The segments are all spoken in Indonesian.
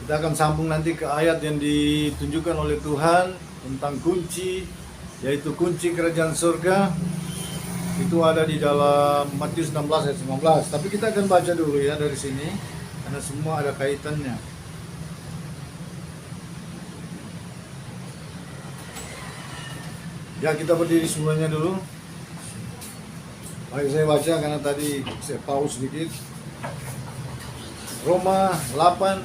Kita akan sambung nanti ke ayat yang ditunjukkan oleh Tuhan tentang kunci, yaitu kunci kerajaan surga. Itu ada di dalam Matius 16 ayat 19. Tapi kita akan baca dulu ya dari sini, karena semua ada kaitannya. Ya, kita berdiri semuanya dulu. Baik, saya baca karena tadi saya pause sedikit. Roma 8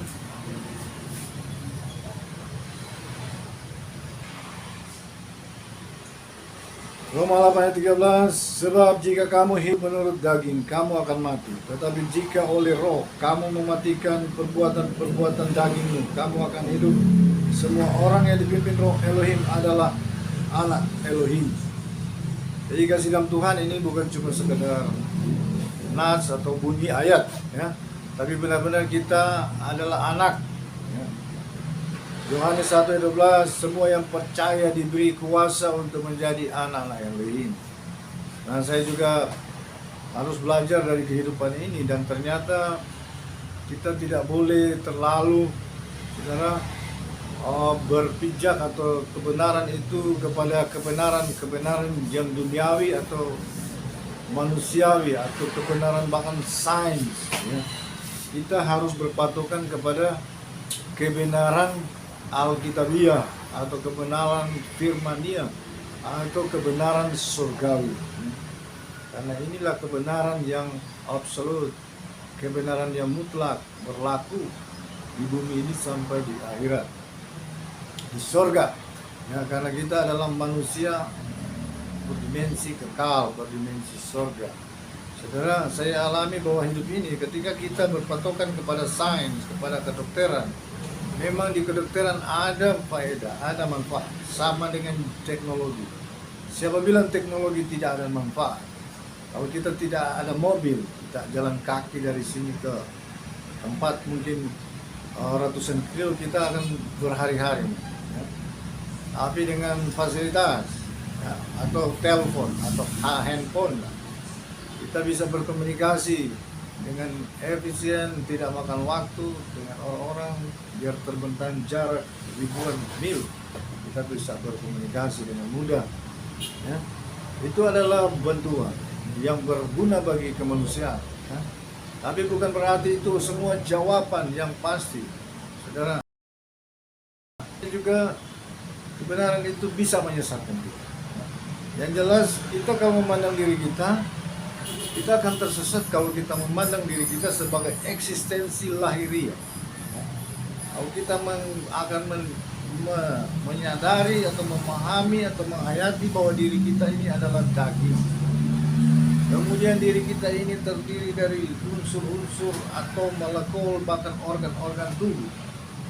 ayat 13, sebab jika kamu hidup menurut daging, kamu akan mati. Tetapi jika oleh roh kamu mematikan perbuatan dagingmu, kamu akan hidup. Semua orang yang dipimpin roh Elohim adalah anak Elohim. Jadi kasih dalam Tuhan ini bukan cuma sekedar nas atau bunyi ayat, ya, tapi benar-benar kita adalah anak. Yohanes 1:12, semua yang percaya diberi kuasa untuk menjadi anak-anak Elohim. Nah, saya juga harus belajar dari kehidupan ini, dan ternyata kita tidak boleh terlalu berpijak atau kebenaran itu kepada kebenaran yang duniawi atau manusiawi atau kebenaran bahkan sains, ya. Kita harus berpatokan kepada kebenaran Alkitabiah atau kebenaran firman-Nya atau kebenaran surgawi. Karena inilah kebenaran yang absolut, kebenaran yang mutlak berlaku di bumi ini sampai di akhirat, di surga. Ya, karena kita adalah manusia berdimensi kekal, berdimensi surga. Saudara, saya alami bahwa hidup ini ketika kita berpatokan kepada sains, kepada kedokteran, memang di kedokteran ada faedah, ada manfaat, sama dengan teknologi. Siapa bilang teknologi tidak ada manfaat? Kalau kita tidak ada mobil, kita jalan kaki dari sini ke tempat mungkin ratusan kilo, kita akan berhari-hari. Ya. Tapi dengan fasilitas, ya, atau telepon atau handphone, kita bisa berkomunikasi dengan efisien, tidak makan waktu dengan orang-orang, biar terbentang jarak ribuan mil, kita bisa berkomunikasi dengan mudah. Ya. Itu adalah bantuan yang berguna bagi kemanusiaan. Ya. Tapi bukan berarti itu semua jawaban yang pasti, saudara. Juga kebenaran itu bisa menyesatkan kita. Yang jelas kita kalau memandang diri kita akan tersesat kalau kita memandang diri kita sebagai eksistensi lahiriah. Kalau kita menyadari atau memahami atau menghayati bahwa diri kita ini adalah daging, kemudian diri kita ini terdiri dari unsur-unsur atau molekul bahkan organ-organ tubuh,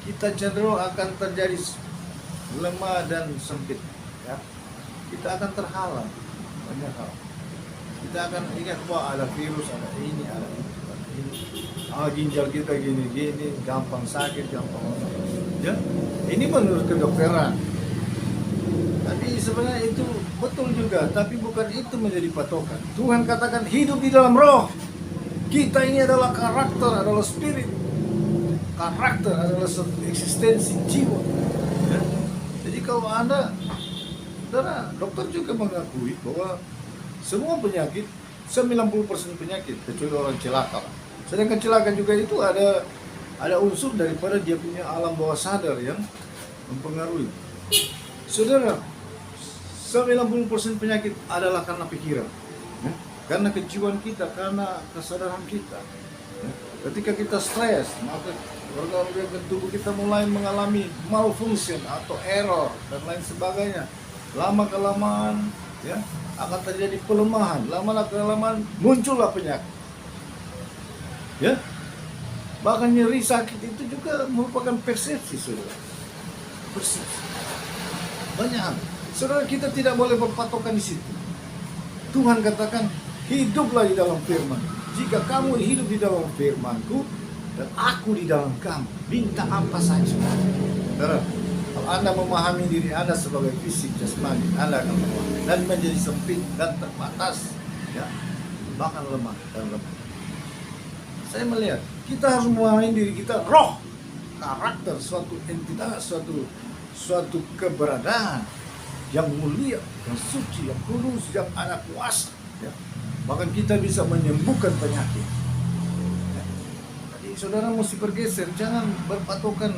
kita cenderung akan terjadi lemah dan sempit. Ya. Kita akan terhalang banyak hal. Kita akan ingat bahwa ada virus, ada ini, ada itu, ada ini. Ginjal kita gini-gini, gampang sakit, gampang apa. Ya, ini menurut kedokteran. Tapi sebenarnya itu betul juga, tapi bukan itu menjadi patokan. Tuhan katakan hidup di dalam roh. Kita ini adalah karakter, adalah spirit. Karakter adalah eksistensi jiwa. Ya. Jadi kalau Anda, saudara, dokter juga mengakui bahwa semua penyakit, 90% penyakit, kecuali orang celaka. Sedangkan celaka juga itu ada unsur daripada dia punya alam bawah sadar yang mempengaruhi. Saudara, 90% penyakit adalah karena pikiran, ya? Karena kejiwaan kita, karena kesadaran kita. Ya? Ketika kita stres, maka organ-organ tubuh kita mulai mengalami malfunction atau error dan lain sebagainya. Lama-kelamaan, ya, akan terjadi pelemahan, lama-kelamaan muncullah penyakit. Ya, bahkan nyeri sakit itu juga merupakan persepsi, saudara. Persepsi. Banyak hal. Saudara, kita tidak boleh berpatokan di situ. Tuhan katakan, hiduplah di dalam firman. Jika kamu hidup di dalam firman-Ku dan aku di dalam kamu, minta apa saja. Saudara, kalau Anda memahami diri Anda sebagai fisik jasmani, Anda akan memahami dan menjadi sempit dan terbatas, ya, bahkan lemah dan lemah. Saya melihat kita harus memahami diri kita roh. karakter, suatu entitas, suatu keberadaan yang mulia, yang suci, yang kudus, yang ada kuasa. Ya. Bahkan kita bisa menyembuhkan penyakit. Ya. Jadi saudara mesti bergeser, jangan berpatokan.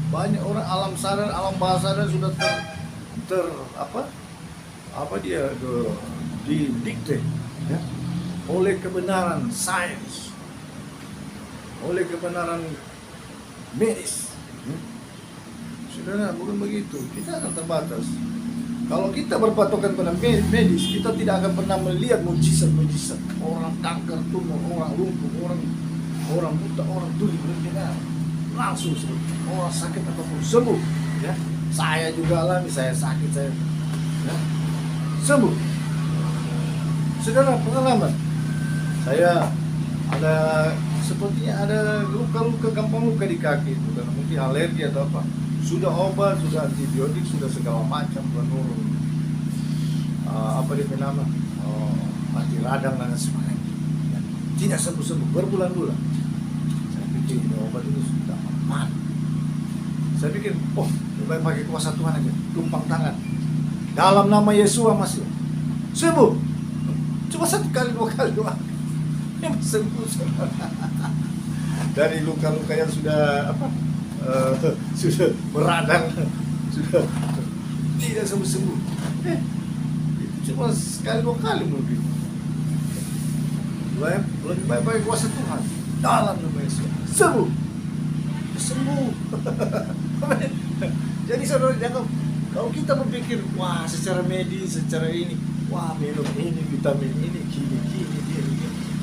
Banyak orang alam sadar, alam bawah sadar sudah didikte, ya, oleh kebenaran sains, oleh kebenaran medis. Saudara, bukan begitu. Kita akan terbatas. Kalau kita berpatokan pada medis, kita tidak akan pernah melihat mujizat-mujizat. Orang kanker tumbuh, orang lumpuh, orang buta, orang tuli berdengar, langsung sembuh. Orang sakit ataupun sembuh. Ya, saya juga alami, saya sakit, saya sembuh. Saudara, pengalaman saya sepertinya ada luka-luka, gampang luka di kaki itu, karena mungkin alergi atau apa. Sudah obat, sudah antibiotik, sudah segala macam penurun anti radang dan sebagainya. Ya, tidak sembuh-sembuh berbulan-bulan. Saya pikir ini obat itu sudah aman. Saya pikir, lebih pakai kuasa Tuhan aja, tumpang tangan. Dalam nama Yesus masih sembuh. Cuma 1 kali 2 kali doang. Yang sembuh. Dari luka-luka yang sudah sudah beradang, sudah tidak sembuh-sembuh. Itu cuma 1 2 kali mungkin. Lebih baik pakai kuasa Tuhan. Dalam nama Yesus sembuh. Jadi saudara, jangan, kalau kita berpikir wah secara medis, secara ini, wah minum ini, vitamin ini, gini,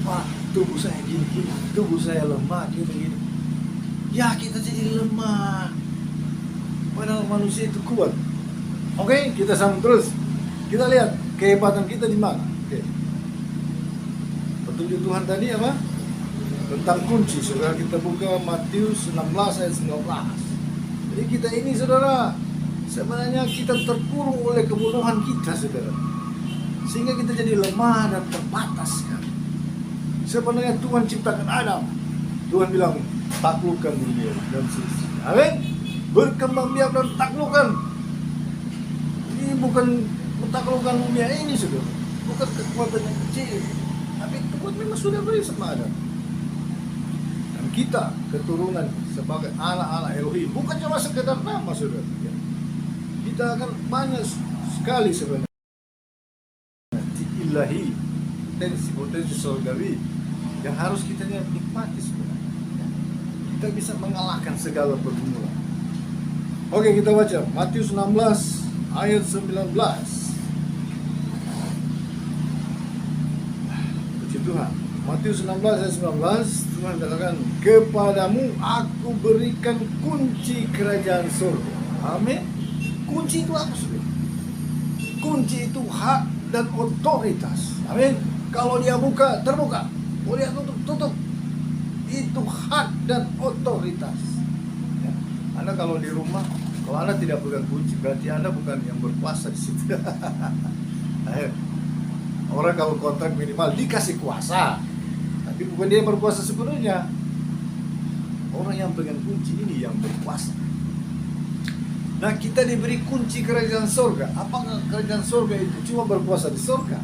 wah tubuh saya gini, tubuh saya lemah, gini. Ya kita jadi lemah. Padahal manusia itu kuat. Oke, kita sambung terus. Kita lihat kehebatan kita di mana. Oke. Petunjuk Tuhan tadi apa? Tentang kunci. Saudara, kita buka Matius 16 ayat 19. Jadi kita ini saudara, sebenarnya kita terkurung oleh kebodohan kita saudara, sehingga kita jadi lemah dan terbatas kan. Sebenarnya Tuhan ciptakan Adam, Tuhan bilang taklukkan dunia dan seterusnya. Amin. Berkembang biak dan taklukkan. Ini bukan taklukkan dunia ini saudara, bukan kekuatan yang kecil, tapi kekuatan memang sudah beri sama Adam. Kita keturunan sebagai anak-anak Elohim, bukan cuma sekedar nama saudara. Kita akan banyak sekali sebenarnya ilahi, potensi surgawi yang harus kita nikmati sebenarnya. Kita bisa mengalahkan segala pergumulan. Oke, kita baca Matius 16 ayat 19. Puji Tuhan. Matius 16 ayat 19, Tuhan katakan, kepadamu aku berikan kunci kerajaan surga. Amin. Kunci itu apa saudara? Kunci itu hak dan otoritas. Amin. Kalau dia buka, terbuka. Kalau dia tutup, tutup. Itu hak dan otoritas. Ya. Anda kalau di rumah, kalau Anda tidak pegang kunci, berarti Anda bukan yang berkuasa di situ. Orang kalau kontrak minimal dikasih kuasa, tapi bukan dia yang berkuasa sepenuhnya. Orang yang pegang kunci ini yang berkuasa. Nah, kita diberi kunci kerajaan surga. Apakah kerajaan surga itu cuma berkuasa di surga?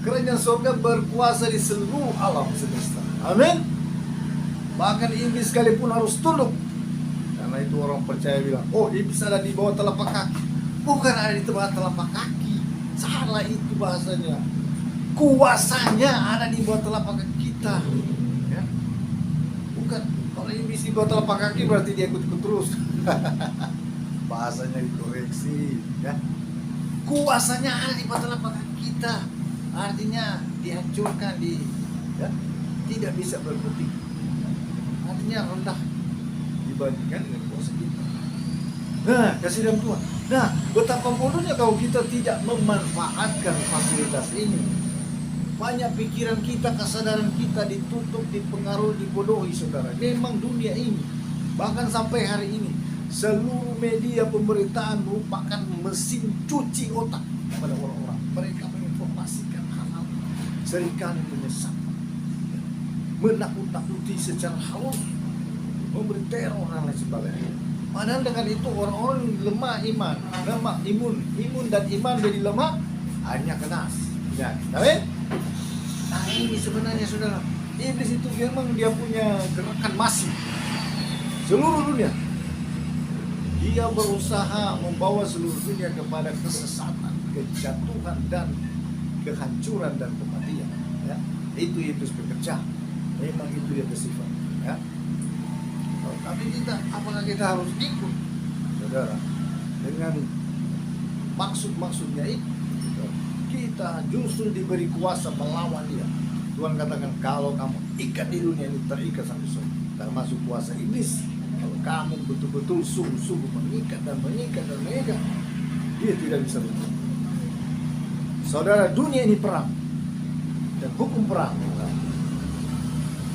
Kerajaan surga berkuasa di seluruh alam semesta. Amin. Bahkan iblis sekalipun harus tunduk. Karena itu orang percaya bilang, oh iblis ada di bawah telapak kaki. Bukan ada di bawah telapak kaki. Salah itu bahasanya. Kuasanya ada di bawah telapak kaki kita. Ya. Bukan. Kalau iblis di bawah telapak kaki berarti dia ikut-ikut terus. Bahasanya dikoreksi. Ya. Kuasanya ada di bawah telapak kaki kita. Artinya dihancurkan, tidak bisa berkutik. Artinya rendah dibandingkan dengan kuasa kita. Nah, kasih dalam Tuhan. Nah, betapa bodohnya kalau kita tidak memanfaatkan fasilitas ini. Banyak pikiran kita, kesadaran kita ditutup, dipengaruhi, dibodohi saudara. Memang dunia ini, bahkan sampai hari ini, seluruh media pemberitaan merupakan mesin cuci otak kepada orang-orang. Mereka menginformasikan hal-hal seringkali menyesatkan, menakut-nakuti secara halus. memberi teror dan lain sebagainya. Padahal dengan itu orang-orang lemah iman, lemah imun dan iman jadi lemah, hanya kenas. Ya, tahu? Nah ini sebenarnya saudara, iblis itu memang dia punya gerakan masif seluruh dunia. Dia berusaha membawa seluruh dunia kepada kesesatan, kejatuhan dan kehancuran dan kematian. Ya, itu iblis bekerja. Memang itu dia bersifat. Ya. Tapi kita, apakah kita harus ikut, saudara, dengan maksud-maksudnya itu? Kita justru diberi kuasa melawan dia. Tuhan katakan kalau kamu ikat di dunia ini terikat sampai surga, termasuk kuasa iblis. Kalau kamu betul-betul sungguh-sungguh mengikat, dia tidak bisa berbuat. Saudara, dunia ini perang dan hukum perang.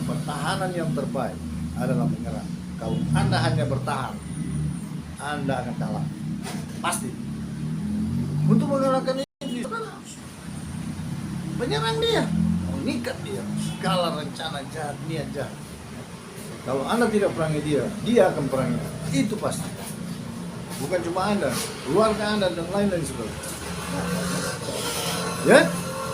Pertahanan yang terbaik adalah menyerang. Kalau Anda hanya bertahan, Anda akan kalah. Pasti. Untuk mengalahkan iblis, menyerang dia, mengikat dia, segala rencana jahat, niat jahat. Kalau Anda tidak perangi dia, dia akan perangi. Itu pasti. Bukan cuma Anda, keluarga Anda dan lain-lain sebagainya. Ya,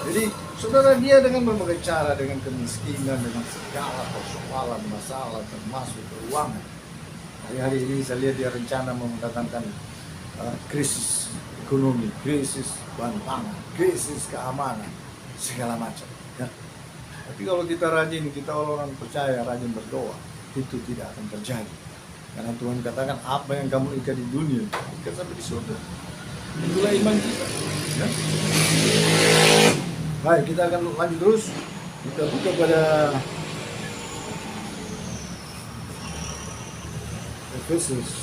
jadi saudara, dia dengan berbagai cara, dengan kemiskinan, dengan segala persoalan, masalah, termasuk keuangan. Hari-hari ini saya lihat dia rencana mendatangkan krisis ekonomi, krisis bahan pangan, krisis keamanan, segala macam. Ya. Tapi kalau kita rajin, kita orang percaya, rajin berdoa, itu tidak akan terjadi. Karena Tuhan katakan apa yang kamu ikat di dunia, ikat sampai di surga. Itulah iman kita. Ya. Baik, kita akan lanjut terus. Kita buka pada Efesus.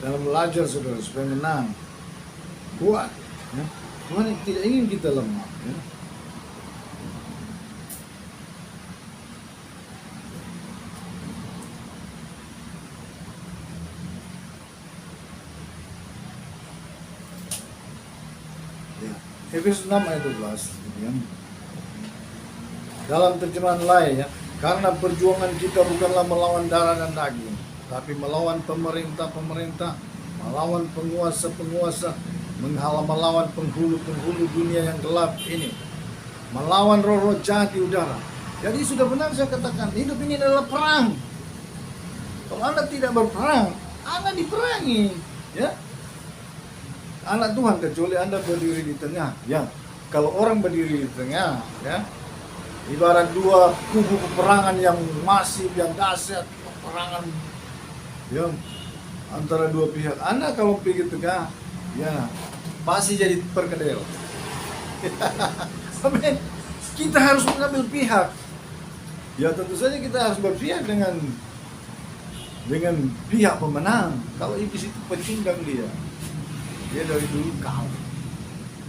Dalam belajar saudara supaya menang, kuat. Ya. Tuhan tidak ingin kita lemah. Ya. Ya. Efesus 6 ayat 12. Ya. Dalam terjemahan lain, ya, karena perjuangan kita bukanlah melawan darah dan daging, tapi melawan pemerintah-pemerintah, melawan penguasa-penguasa, melawan penghulu-penghulu dunia yang gelap ini, melawan roh-roh jahat di udara. Jadi sudah benar saya katakan, hidup ini adalah perang. Kalau Anda tidak berperang, Anda diperangi. Ya, anak Tuhan, kecuali Anda berdiri di tengah. Ya, kalau orang berdiri di tengah, ya, ibarat dua kubu peperangan yang masif, yang dahsyat, peperangan yang antara dua pihak. Anda kalau pergi tengah, ya pasti jadi perkedel. Amin. Kita harus mengambil pihak. Ya tentu saja kita harus berpihak dengan pihak pemenang. Kalau iblis itu pecundang dia dari dulu kalah.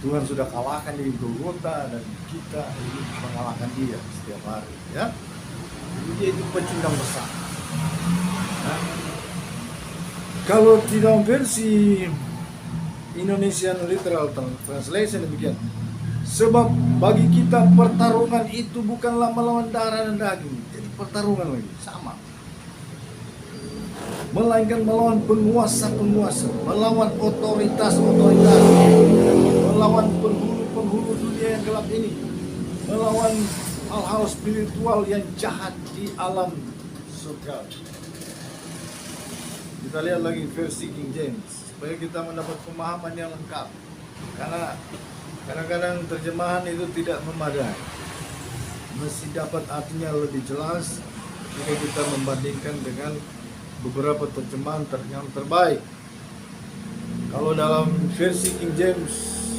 Tuhan sudah kalahkan di Golgota dan kita ingin mengalahkan dia setiap hari. Ya, jadi dia itu pecundang besar. Ya. Kalau di dalam versi Indonesian Literal Translation demikian. Sebab bagi kita pertarungan itu bukanlah melawan darah dan daging. Jadi pertarungan lagi sama. Melainkan melawan penguasa-penguasa, melawan otoritas-otoritas, melawan penghulu-penghulu dunia yang gelap ini, melawan hal-hal spiritual yang jahat di alam surga. Kita lihat lagi versi King James supaya kita mendapat pemahaman yang lengkap. Karena kadang-kadang terjemahan itu tidak memadai. Mesti dapat artinya lebih jelas jika kita membandingkan dengan beberapa terjemahan yang terbaik. Kalau dalam versi King James,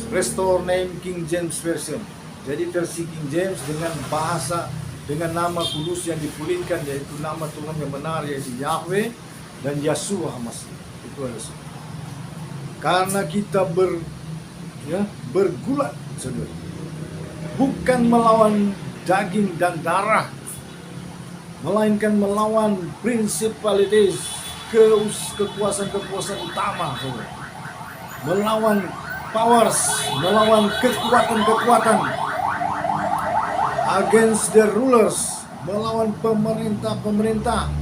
Restore Name King James Version. Jadi versi King James dengan bahasa, dengan nama kudus yang dipulihkan, yaitu nama Tuhan yang benar, yaitu Yahweh dan Yeshua Masih. Itu ada semua. Karena kita bergulat, saudara. Bukan melawan daging dan darah, melainkan melawan principalities, kekuasaan-kekuasaan utama, saudara. Melawan powers, melawan kekuatan-kekuatan, against the rulers, melawan pemerintah-pemerintah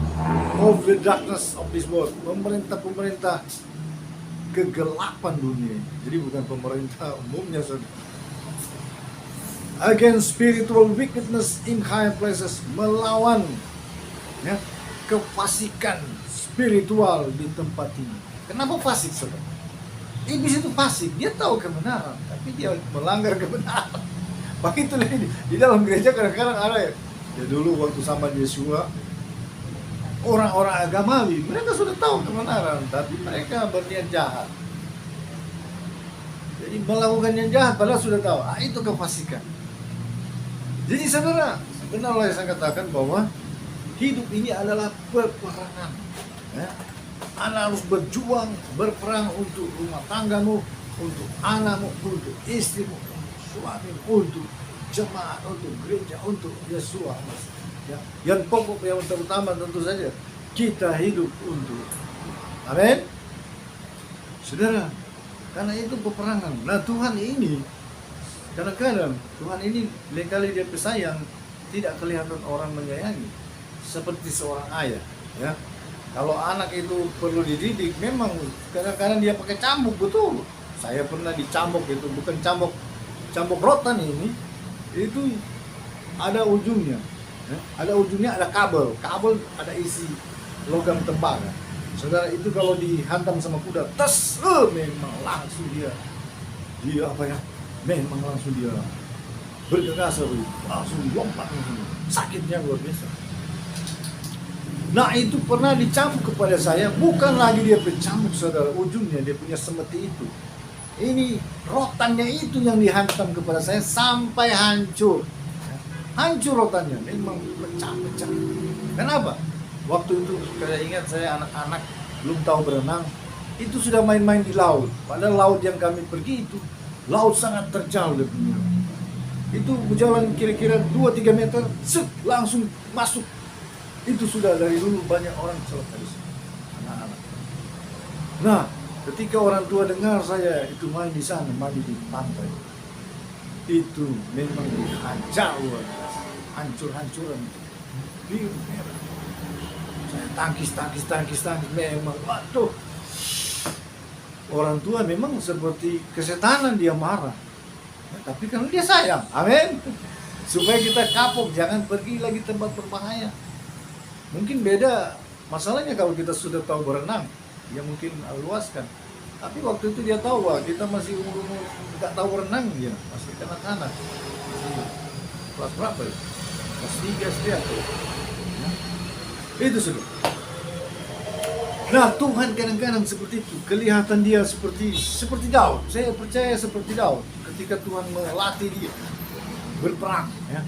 of the darkness of this world, pemerintah-pemerintah kegelapan dunia. Jadi bukan pemerintah umumnya, saudara. Against spiritual wickedness in high places, melawan kefasikan spiritual di tempat ini. Kenapa fasik, saudara? Iblis itu fasik, dia tahu kebenaran, tapi dia melanggar kebenaran. Begitu di dalam gereja kadang-kadang ada ya dulu waktu sama Yesua, orang-orang agamawi, mereka sudah tahu kebenaran, tapi mereka berniat jahat. Jadi melakukan yang jahat padahal sudah tahu. Itu kefasikan. Jadi saudara, benarlah yang saya katakan bahwa hidup ini adalah peperangan. Anda harus berjuang, berperang untuk rumah tanggamu, untuk anakmu, untuk istrimu, untuk suamimu, untuk jemaat, untuk gereja, untuk Yesua. Yang pokok, yang terutama tentu saja kita hidup untuk. Amin. Saudara, karena itu peperangan. Nah, Tuhan ini kadang-kadang Tuhan ini lekali dia pesayang, tidak kelihatan orang menyayangi, seperti seorang ayah. Ya, kalau anak itu perlu dididik, memang kadang-kadang dia pakai cambuk, betul. Saya pernah dicambuk, itu bukan cambuk rotan ini, itu ada ujungnya. Ada ujungnya, ada kabel ada isi logam tembaga. Saudara, itu kalau dihantam sama kuda, memang langsung dia memang langsung dia bergegas, langsung lompat, sakitnya luar biasa. Nah, itu pernah dicambuk kepada saya, bukan lagi dia bercambuk, saudara, ujungnya dia punya semeti itu. Ini rotannya itu yang dihantam kepada saya sampai hancur. Hancur rotannya, memang pecah-pecah. Kenapa? Waktu itu saya ingat, saya anak-anak belum tahu berenang, itu sudah main-main di laut. Padahal laut yang kami pergi itu laut sangat terjal dari dunia. Itu berjalan kira-kira 2-3 meter, langsung masuk. Itu sudah dari dulu banyak orang celaka di sini, anak-anak. Nah, ketika orang tua dengar saya itu main di sana, mandi di pantai, itu memang dihajar luar biasa, hancur-hancuran. Saya tangkis, memang waduh. Orang tua memang seperti kesetanan, dia marah. Tapi kan dia sayang, amin. Supaya kita kapok, jangan pergi lagi tempat berbahaya. Mungkin beda masalahnya kalau kita sudah tahu berenang, dia mungkin luaskan. Tapi waktu itu dia tahu bahwa kita masih umur nggak tahu berenang, ya masih kanak-kanak. Kelas berapa ya? Kelas 3 SD atau itu sudah. Nah, Tuhan kadang-kadang seperti itu, kelihatan dia seperti Daud. Saya percaya seperti Daud. Ketika Tuhan melatih dia berperang, ya.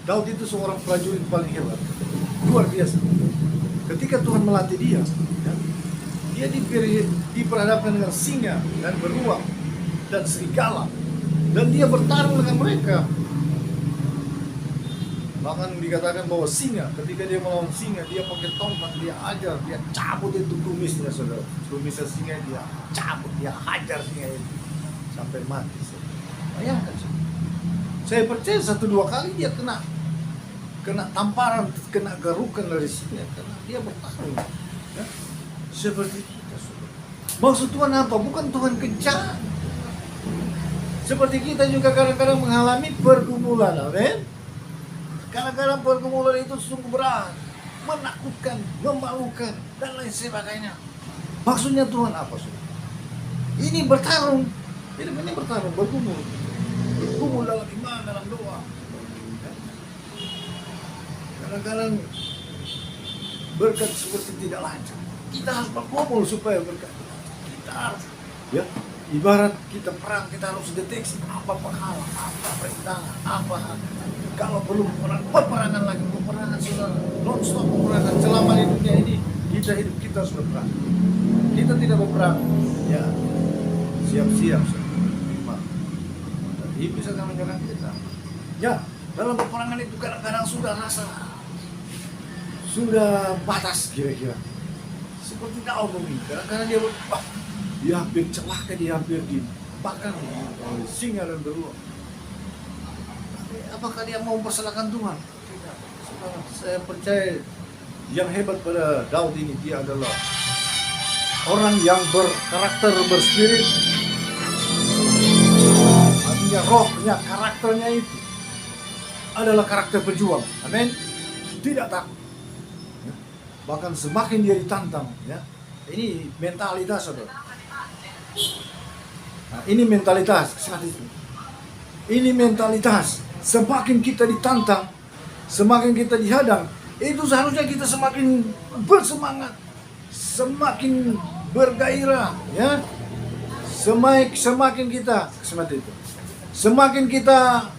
Daud itu seorang prajurit paling hebat, luar biasa. Ketika Tuhan melatih dia, ya, dia diperhadapkan dengan singa dan beruang dan serigala, dan dia bertarung dengan mereka. Bahkan dikatakan bahwa singa, ketika dia melawan singa, dia pakai tongkat, dia ajar, dia cabut itu kumisnya, saudara. Kumisnya singa dia cabut, dia hajar singa itu sampai mati. Bayangkan, saudara. Saya percaya 1-2 kali dia kena tamparan, kena garukan dari singa, karena dia bertarung. Ya? Seperti kita, saudara. Maksud Tuhan apa? Bukan Tuhan kejam. Seperti kita juga kadang-kadang mengalami pergumulan, amin. Kadang-kadang pergumulan itu sungguh berat, menakutkan, memalukan, dan lain sebagainya. Maksudnya Tuhan apa, saudara? Ini bertarung, ini bertarung, bergumul dalam iman, dalam doa. Kadang-kadang berkat seperti tidak lancar. Kita harus bergumul supaya berkat. Kita harus, ya, ibarat kita perang, kita harus deteksi apa pahala, apa perintangan, apa. Kalau perlu peperangan lagi, peperangan sudah non-stop peperangan selama hidupnya ini, kita harus berperang. Kita tidak berperang, ya, siap-siap. Ini bisa menyerang kita. Ya, dalam peperangan itu kadang-kadang sudah rasa sudah batas kira-kira. Seperti Daud meminta, karena dia hampir celaka, dia hampir dimakan oleh singa dan beruang. Apakah dia mau mempersalahkan Tuhan? Tidak. Saya percaya yang hebat pada Daud ini, dia adalah orang yang berkarakter, berspirit. Artinya rohnya, karakternya itu adalah karakter pejuang. Amin. Tidak takut. Ya. Bahkan semakin dia ditantang, ya. Ini mentalitas, saudara. Nah, ini mentalitas saat itu. Ini mentalitas. Semakin kita ditantang, semakin kita dihadang, itu seharusnya kita semakin bersemangat, semakin bergairah, ya. Semakin kita seperti itu. Semakin kita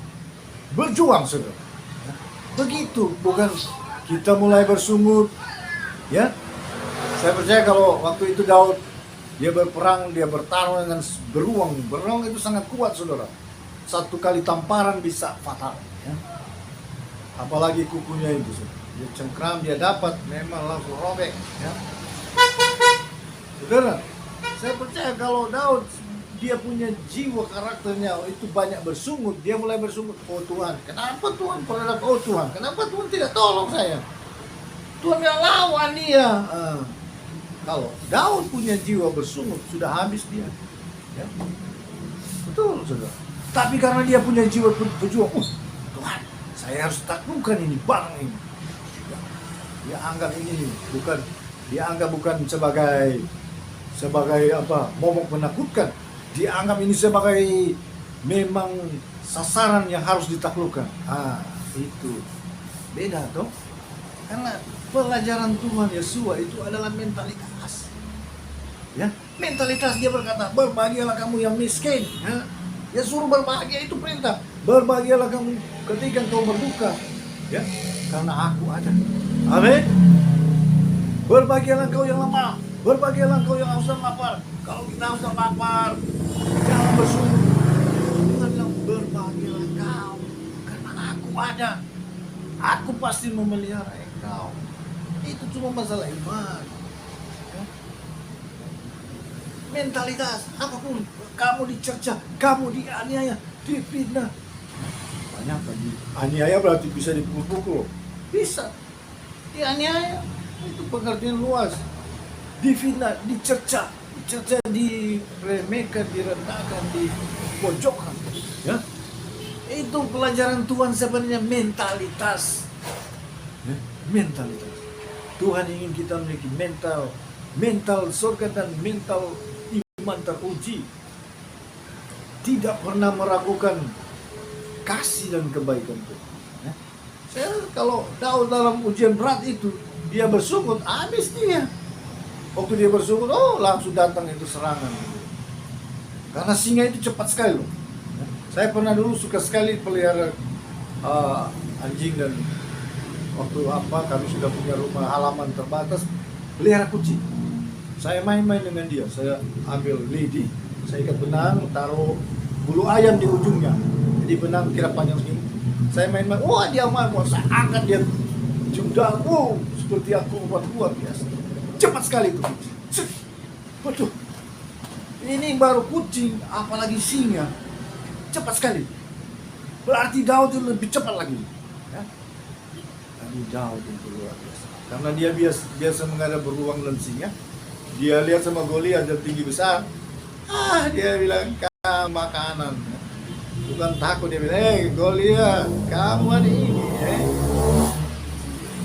berjuang, saudara. Begitu, bukan kita mulai bersungut, ya. Saya percaya kalau waktu itu Daud dia berperang, dia bertarung dengan beruang. Beruang itu sangat kuat, saudara. Satu kali tamparan bisa fatal, ya. Apalagi kukunya itu, saudara. Dia cengkram, dia dapat, memang langsung robek, ya. Saudara, saya percaya kalau Daud dia punya jiwa karakternya itu banyak bersungut, dia mulai bersungut, oh Tuhan, kenapa Tuhan pernah, oh Tuhan, kenapa Tuhan tidak tolong saya? Tuhan yang lawan dia. Kalau Daud punya jiwa bersungut, sudah habis dia. Ya. Betul, saudara. Tapi karena dia punya jiwa berjuang, Tuhan, saya harus taklukkan ini barang ini. Dia anggap ini bukan, dia anggap bukan sebagai apa, momok menakutkan. Dia anggap ini sebagai memang sasaran yang harus ditaklukkan. Itu beda toh. Karena pelajaran Tuhan Yesus itu adalah mentalitas. Ya, mentalitas dia berkata, berbahagialah kamu yang miskin. Ya, dia suruh berbahagia, itu perintah. Berbahagialah kamu ketika kau berduka. Ya, karena aku ada. Amin. Berbahagialah kau yang lemah. Berbahagialah kau yang haus dan lapar. Kalau kita haus dan lapar, jangan bersungut. Tuhan yang berbahagialah kau, karena aku ada. Aku pasti memelihara engkau. Itu cuma masalah iman. Ya. Mentalitas, apapun. Kamu dicerca, kamu dianiaya, difitnah. Banyak tadi. Aniaya berarti bisa dipukul-pukul. Bisa. Dianiaya, itu pengertian luas. Difitnah, dicerca, diremehkan, direndahkan, dipojokkan, ya. Itu pelajaran Tuhan sebenarnya, mentalitas, ya, mentalitas. Tuhan ingin kita memiliki mental surga dan mental iman teruji, tidak pernah meragukan kasih dan kebaikan Tuhan. Ya. Saya kalau Daud dalam ujian berat itu dia bersungut, habis dia. Waktu dia bersungut, langsung datang itu serangan. Karena singa itu cepat sekali loh. Saya pernah dulu suka sekali pelihara anjing, dan waktu kami sudah punya rumah halaman terbatas, pelihara kucing. Saya main-main dengan dia, saya ambil lidi, saya ikat benang, taruh bulu ayam di ujungnya. Jadi benang kira panjang segini. Saya main-main, dia mau, saya angkat dia judal, seperti aku luar biasa. Cepat sekali itu kucing. Waduh, ini baru kucing, apalagi singa. Cepat sekali. Berarti Daud itu lebih cepat lagi. Ya. Tapi Daud itu luar biasa. Karena dia biasa menghadap beruang dan singa. Dia lihat sama Goliat yang tinggi besar. Dia bilang, kamu makanan. Bukan takut, dia bilang, Goliat, kamu ada ini.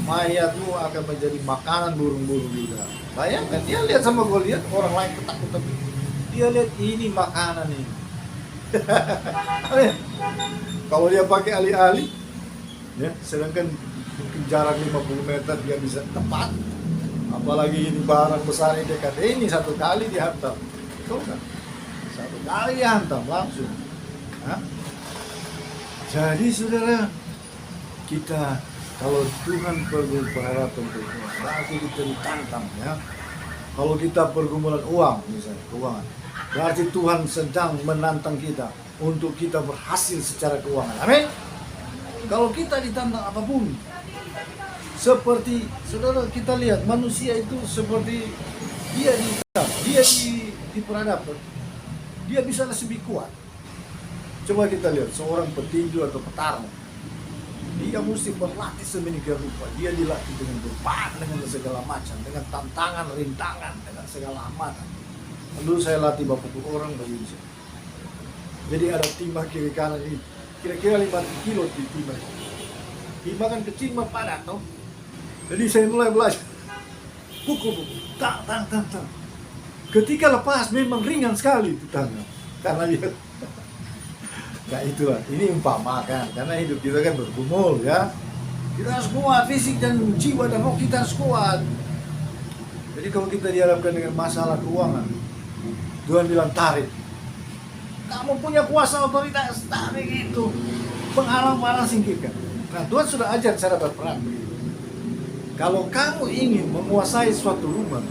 Mayatmu akan menjadi makanan burung-burung juga. Bayangkan, dia lihat sama Goliat, orang lain ketakutan. Dia lihat ini makanan ini. Kalau dia pakai alih-alih, ya, sedangkan mungkin jarak 50 meter dia bisa tepat. Apalagi ini barang besar ini dekat, ini satu kali dihantam. Betul kan? Satu kali dihantam langsung. Jadi saudara, kita kalau Tuhan perlu berharap untuk Tuhan, berarti kita ditantang, ya. Kalau kita pergumulan uang, misalnya keuangan, Berarti Tuhan sedang menantang kita untuk kita berhasil secara keuangan. Amin. Kalau kita ditantang apapun, seperti saudara kita lihat manusia itu seperti dia di peradaban, dia bisa lebih kuat. Coba kita lihat seorang petinju atau petarung, dia mesti berlatih sedemikian rupa. Dia dilatih dengan berperang, dengan segala macam, dengan tantangan, rintangan, dengan segala hambatan. Dulu saya latih bapak orang bagi saya. Jadi ada timah kiri kanan ini, kira-kira 5 kilo di timah. Timah kan kecil mah padat toh. Jadi saya mulai belajar pukul, tang. Ketika lepas memang ringan sekali itu tangan, karena dia. Nah itulah, ini umpamakan, karena hidup kita kan bergumul ya. Kita harus kuat, fisik dan jiwa dan roh kita harus kuat. Jadi kalau kita dihadapkan dengan masalah keuangan, Tuhan bilang tarik. Kamu punya kuasa otoritas, tarik itu. Penghalang-penghalang singkirkan. Nah Tuhan sudah ajar cara berperang. Kalau kamu ingin menguasai suatu rumah,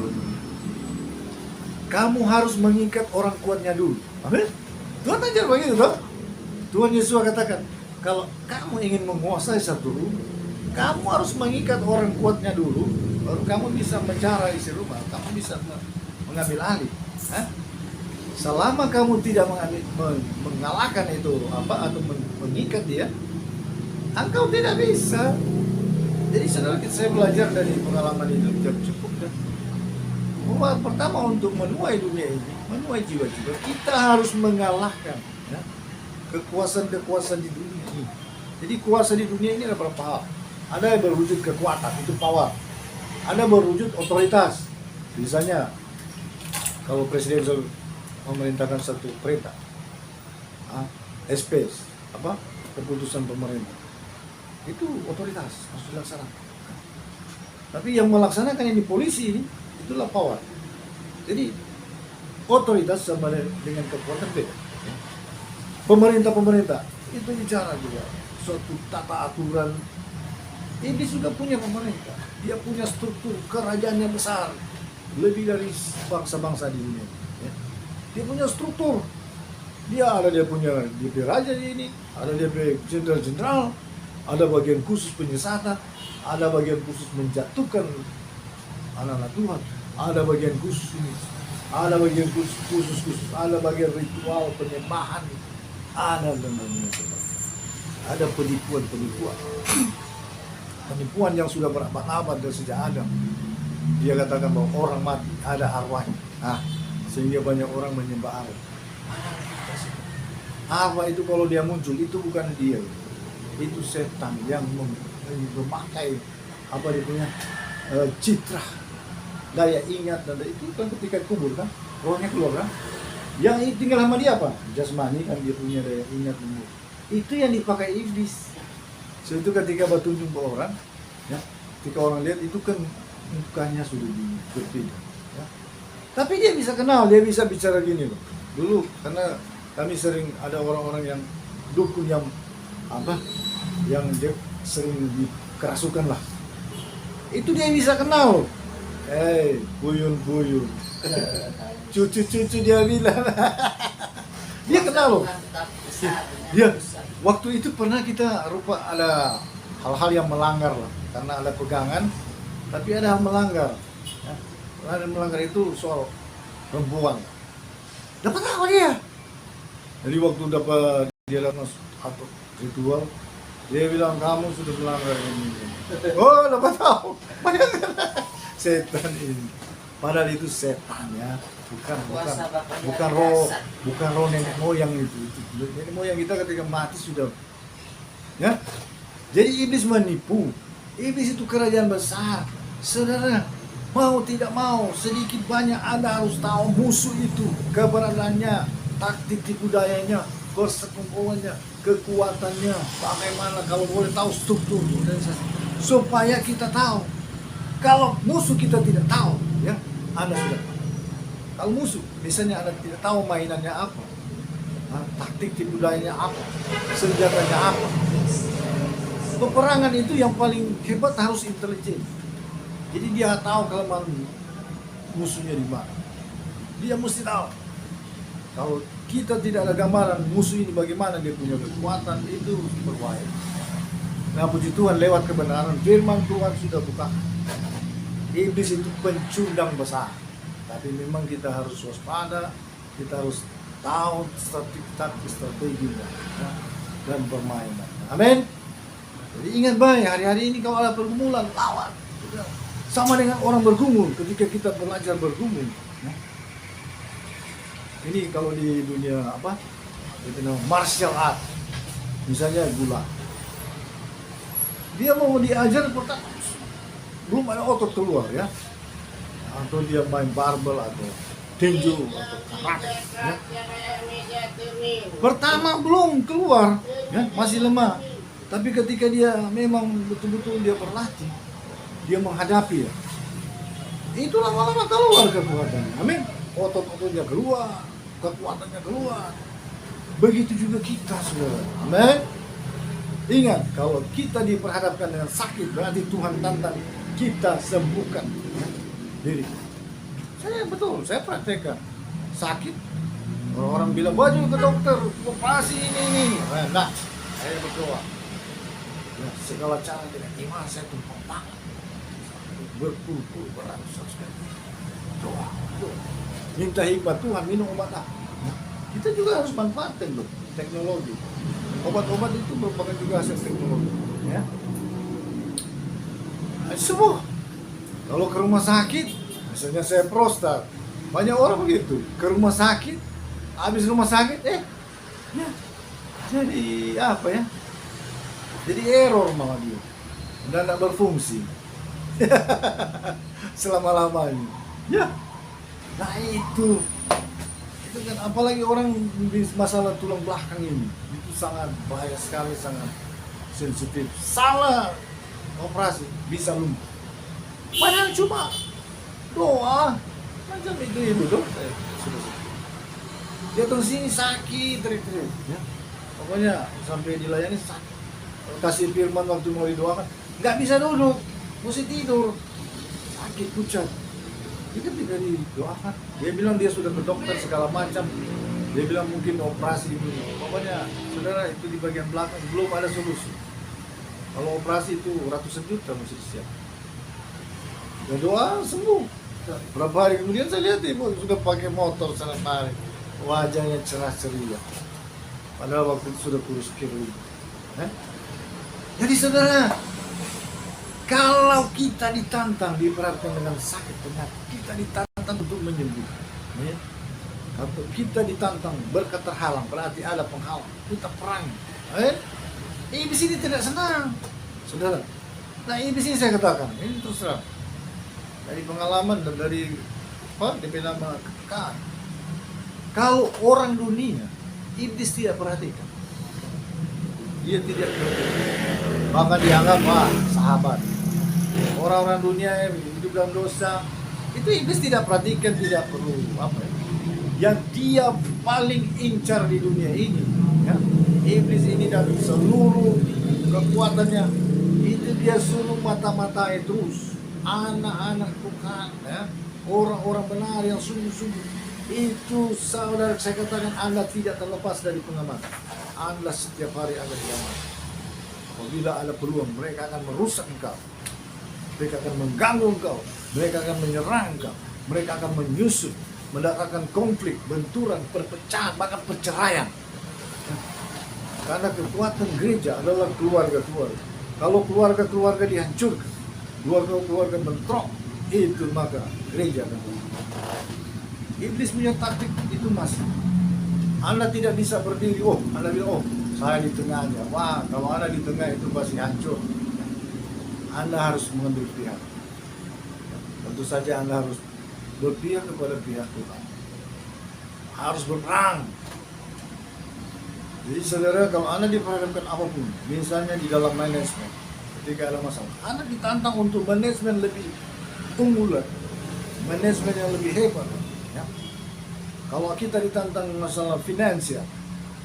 kamu harus mengikat orang kuatnya dulu. Amin. Tuhan ajar begitu toh. Tuhan Yesus katakan, kalau kamu ingin menguasai satu rumah, kamu harus mengikat orang kuatnya dulu, baru kamu bisa mencara isi rumah, kamu bisa mengambil alih. Hah? Selama kamu tidak mengalahkan itu atau mengikat dia, engkau tidak bisa. Jadi saudara, saya belajar dari pengalaman hidup yang cukup dan pertama untuk menuai dunia ini, menuai jiwa-jiwa, kita harus mengalahkan ya, kekuasaan-kekuasaan di dunia ini. Jadi kuasa di dunia ini ada berapa hal. Ada yang berwujud kekuatan, itu power. Ada berwujud otoritas. Misalnya kalau presiden memerintahkan satu perintah, SP, keputusan pemerintah, itu otoritas harus dilaksanakan. Tapi yang melaksanakan ini polisi ini, itulah power. Jadi otoritas sama dengan kekuatan beda. Pemerintah itu bicara juga suatu tata aturan. Ini juga punya pemerintah, dia punya struktur kerajaan yang besar, lebih dari bangsa-bangsa di dunia. Dia punya struktur, dia punya raja di ini, ada dia punya jenderal, ada bagian khusus penyesatan, ada bagian khusus menjatuhkan anak-anak Tuhan, ada bagian khusus ini, ada bagian khusus, ada bagian ritual penyembahan, ada penipuan yang sudah berabad-abad dari sejak Adam. Dia katakan bahwa orang mati ada arwahnya. Sehingga banyak orang menyembah arwah. Arwah itu kalau dia muncul itu bukan dia, itu setan yang memakai dia punya citra, daya ingat dan itu kan ketika kubur kan rohnya keluar kan. Yang tinggal sama dia apa? Jasmani kan dia punya daya ingat umur. Itu yang dipakai iblis. So itu ketika bertunjuk ke orang, ya, ketika orang lihat itu kan mukanya sudah berbeda. Ya. Tapi dia bisa kenal, dia bisa bicara gini loh. Dulu karena kami sering ada orang-orang yang dukun yang yang dia sering dikerasukan lah. Itu dia bisa kenal. Buyun. Cucu dia bilang. Dia kenal loh. Dia waktu itu pernah kita ada hal-hal yang melanggar lah, karena ada pegangan, tapi ada hal melanggar. Ya. Ada melanggar itu soal perempuan. Dapat tahu dia. Jadi waktu dapat dia lakukan atau ritual, dia bilang kamu sudah melanggar ini. Oh, dapat tahu. Setan ini. Padahal itu setan ya, bukan roh nenek moyang itu. Nenek moyang kita ketika mati sudah, ya. Jadi iblis menipu. Iblis itu kerajaan besar, saudara. Mau tidak mau, sedikit banyak Anda harus tahu musuh itu, keberadaannya, taktik tipu dayanya, persekongkolannya, kekuatannya, bagaimana kalau boleh tahu struktur organisasi, supaya kita tahu. Kalau musuh kita tidak tahu, ya, Anda sudah tahu. Kalau musuh, misalnya Anda tidak tahu mainannya apa, taktik tipu dayanya apa, senjatanya apa. Peperangan itu yang paling hebat harus intelijen. Jadi dia tahu kelemahan musuhnya di mana. Dia mesti tahu. Kalau kita tidak ada gambaran musuh ini bagaimana dia punya kekuatan, itu berbahaya. Nah puji Tuhan lewat kebenaran firman Tuhan sudah buka. Iblis itu pencundang besar. Tapi memang kita harus waspada, kita harus tahu strategi-strateginya ya, dan permainan. Amin. Jadi ingat baik, hari-hari ini kalau ada pergumulan, lawan. Sama dengan orang bergumul ketika kita belajar bergumul. Ya. Ini kalau di dunia apa? Itu namanya martial art. Misalnya gula. Dia mau diajar pertama belum ada otot keluar ya. Atau dia main barbel atau tinju atau karate ya. Pertama belum keluar ya, masih lemah. Tapi ketika dia memang betul-betul dia berlatih, dia menghadapi ya, itu lama-lama keluar kekuatannya. Amin. Otot-ototnya keluar, kekuatannya keluar. Begitu juga kita, saudara. Amin. Ingat, kalau kita diperhadapkan dengan sakit, berarti Tuhan tantang kita sembuhkan ya, diri. Saya praktekkan sakit. Orang bilang baju ke dokter, operasi ini. Nah, saya berdoa. Ya, segala cara dengan iman saya tumpang tangan. Berpuluh-puluh beratus kali. Doa. Minta hikmat Tuhan, minum obat apa. Kita juga harus manfaatkan loh teknologi. Obat-obat itu merupakan juga hasil teknologi. Ya. Sembuh. Kalau ke rumah sakit, misalnya saya prostat, banyak orang begitu ke rumah sakit, habis rumah sakit, ya, jadi apa ya? Jadi error malah dia, dan tidak berfungsi selama-lamanya. Ya, nah itu kan apalagi orang di masalah tulang belakang ini, itu sangat bahaya sekali, sangat sensitif. Salah operasi bisa lumpuh. Padahal cuma doa macam itu dong. Dia terus sini sakit terus ya. Pokoknya sampai dilayani sakit. Kasih firman waktu mau didoakan, nggak bisa duduk, mesti tidur, sakit pucat. Itu tidak didoakan. Dia bilang dia sudah ke dokter segala macam. Dia bilang mungkin operasi dulu. Pokoknya saudara itu di bagian belakang belum ada solusi. Kalau operasi itu ratusan juta mesti siap. Dan doa sembuh. Berapa hari kemudian saya lihat ibu sudah pakai motor sana mari, wajahnya cerah ceria. Padahal waktu itu sudah kurus kiri. Jadi saudara, kalau kita ditantang, diperhadapkan dengan sakit penyakit, kita ditantang untuk menyembuh. Ya. Atau kita ditantang berkat terhalang, berarti ada penghalang. Kita perang. Iblis ini tidak senang, saudara. Nah iblis ini saya katakan, ini terus terang. Dari pengalaman dan dari nama kepekaan. Kalau orang dunia, iblis tidak perhatikan. Dia tidak perhatikan. Maka dianggap sahabat. Orang-orang dunia yang hidup dalam dosa, itu iblis tidak perhatikan, tidak perlu apa ya. Yang dia paling incar di dunia ini, ya, iblis ini dan seluruh kekuatannya itu dia suruh mata-matai terus anak-anak Tuhan, ya, orang-orang benar yang sungguh-sungguh. Itu saudara saya katakan Anda tidak terlepas dari pengamatan. Anda setiap hari Anda diamati. Apabila ada peluang, mereka akan merusak engkau. Mereka akan mengganggu engkau. Mereka akan menyerang engkau. Mereka akan menyusup, mendatangkan konflik, benturan, perpecahan, bahkan perceraian. Karena kekuatan gereja adalah keluarga-keluarga. Kalau keluarga-keluarga dihancurkan, keluarga-keluarga bentrok, itu maka gereja akan bentrok. Iblis punya taktik itu masih. Anda tidak bisa berdiri, Anda bilang, saya di tengahnya. Wah, kalau Anda di tengah itu pasti hancur. Anda harus mengambil pihak. Tentu saja Anda harus berpihak kepada pihak Tuhan. Harus berperang. Jadi saudara, kalau Anda diperhadapkan apapun, misalnya di dalam manajemen, ketika ada masalah, Anda ditantang untuk manajemen lebih unggulan, manajemen yang lebih hebat. Ya. Kalau kita ditantang masalah finansial,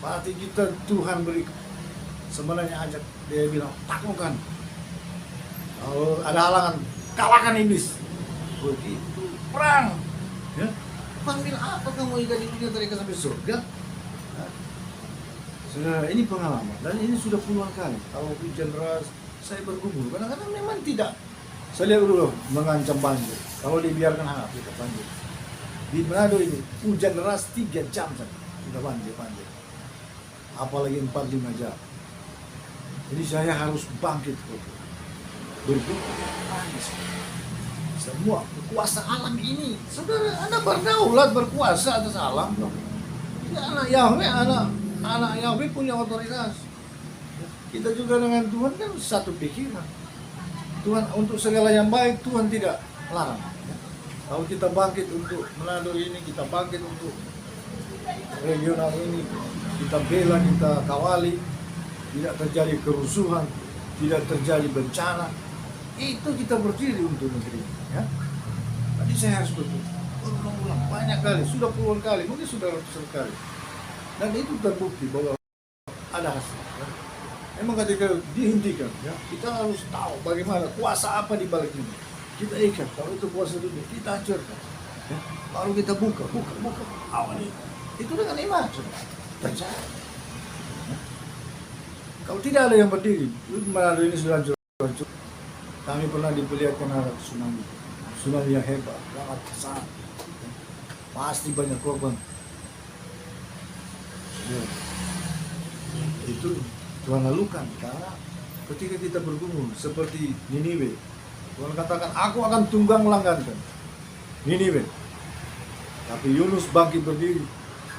berarti kita Tuhan beri. Sebenarnya ajak dia bilang taklukkan. Kalau ada halangan, kalahkan iblis. Begitu perang. Ya. Tuhan bilang apa kamu ikan di dunia tarik sampai surga? Nah, saudara, ini pengalaman dan ini sudah puluhan kali. Kalau hujan deras, saya bergumul. Kadang-kadang memang tidak. Saya lihat dulu mengancam banjir. Kalau dibiarkan hangat, kita banjir. Di Manado ini hujan deras 3 jam saja sudah banjir. Apalagi 4-5 jam. Jadi saya harus bangkit berdoa. Semua kuasa alam ini, saudara, Anda berdaulat berkuasa atas alam. Ya, anak Yahweh punya otoritas. Kita juga dengan Tuhan kan satu pikiran. Tuhan untuk segala yang baik, Tuhan tidak larang. Kalau kita bangkit untuk Manado ini, kita bangkit untuk regional ini, kita bela, kita kawali, tidak terjadi kerusuhan, tidak terjadi bencana, itu kita berdiri untuk negeri. Ya. Tadi saya harus berulang banyak kali, sudah puluhan kali, mungkin sudah ratusan kali, dan itu terbukti bahwa ada hasil. Ya. Memang ketika dihentikan, ya, kita harus tahu bagaimana kuasa apa di balik ini. Kita ikat, kalau itu kuasa dunia, kita hancurkan. Ya. Baru kita buka awal itu dengan iman, percaya. Ya. Kalau tidak ada yang berdiri, Manado ini sudah hancur. Kami pernah diperlihatkan ada tsunami yang hebat, sangat besar. Ya. Pasti banyak korban. Ya. Itu Tuhan lalukan karena ketika kita bergumul seperti Niniwe, Tuhan katakan, aku akan tunggang langgankan Niniwe. Tapi Yunus bangkit berdiri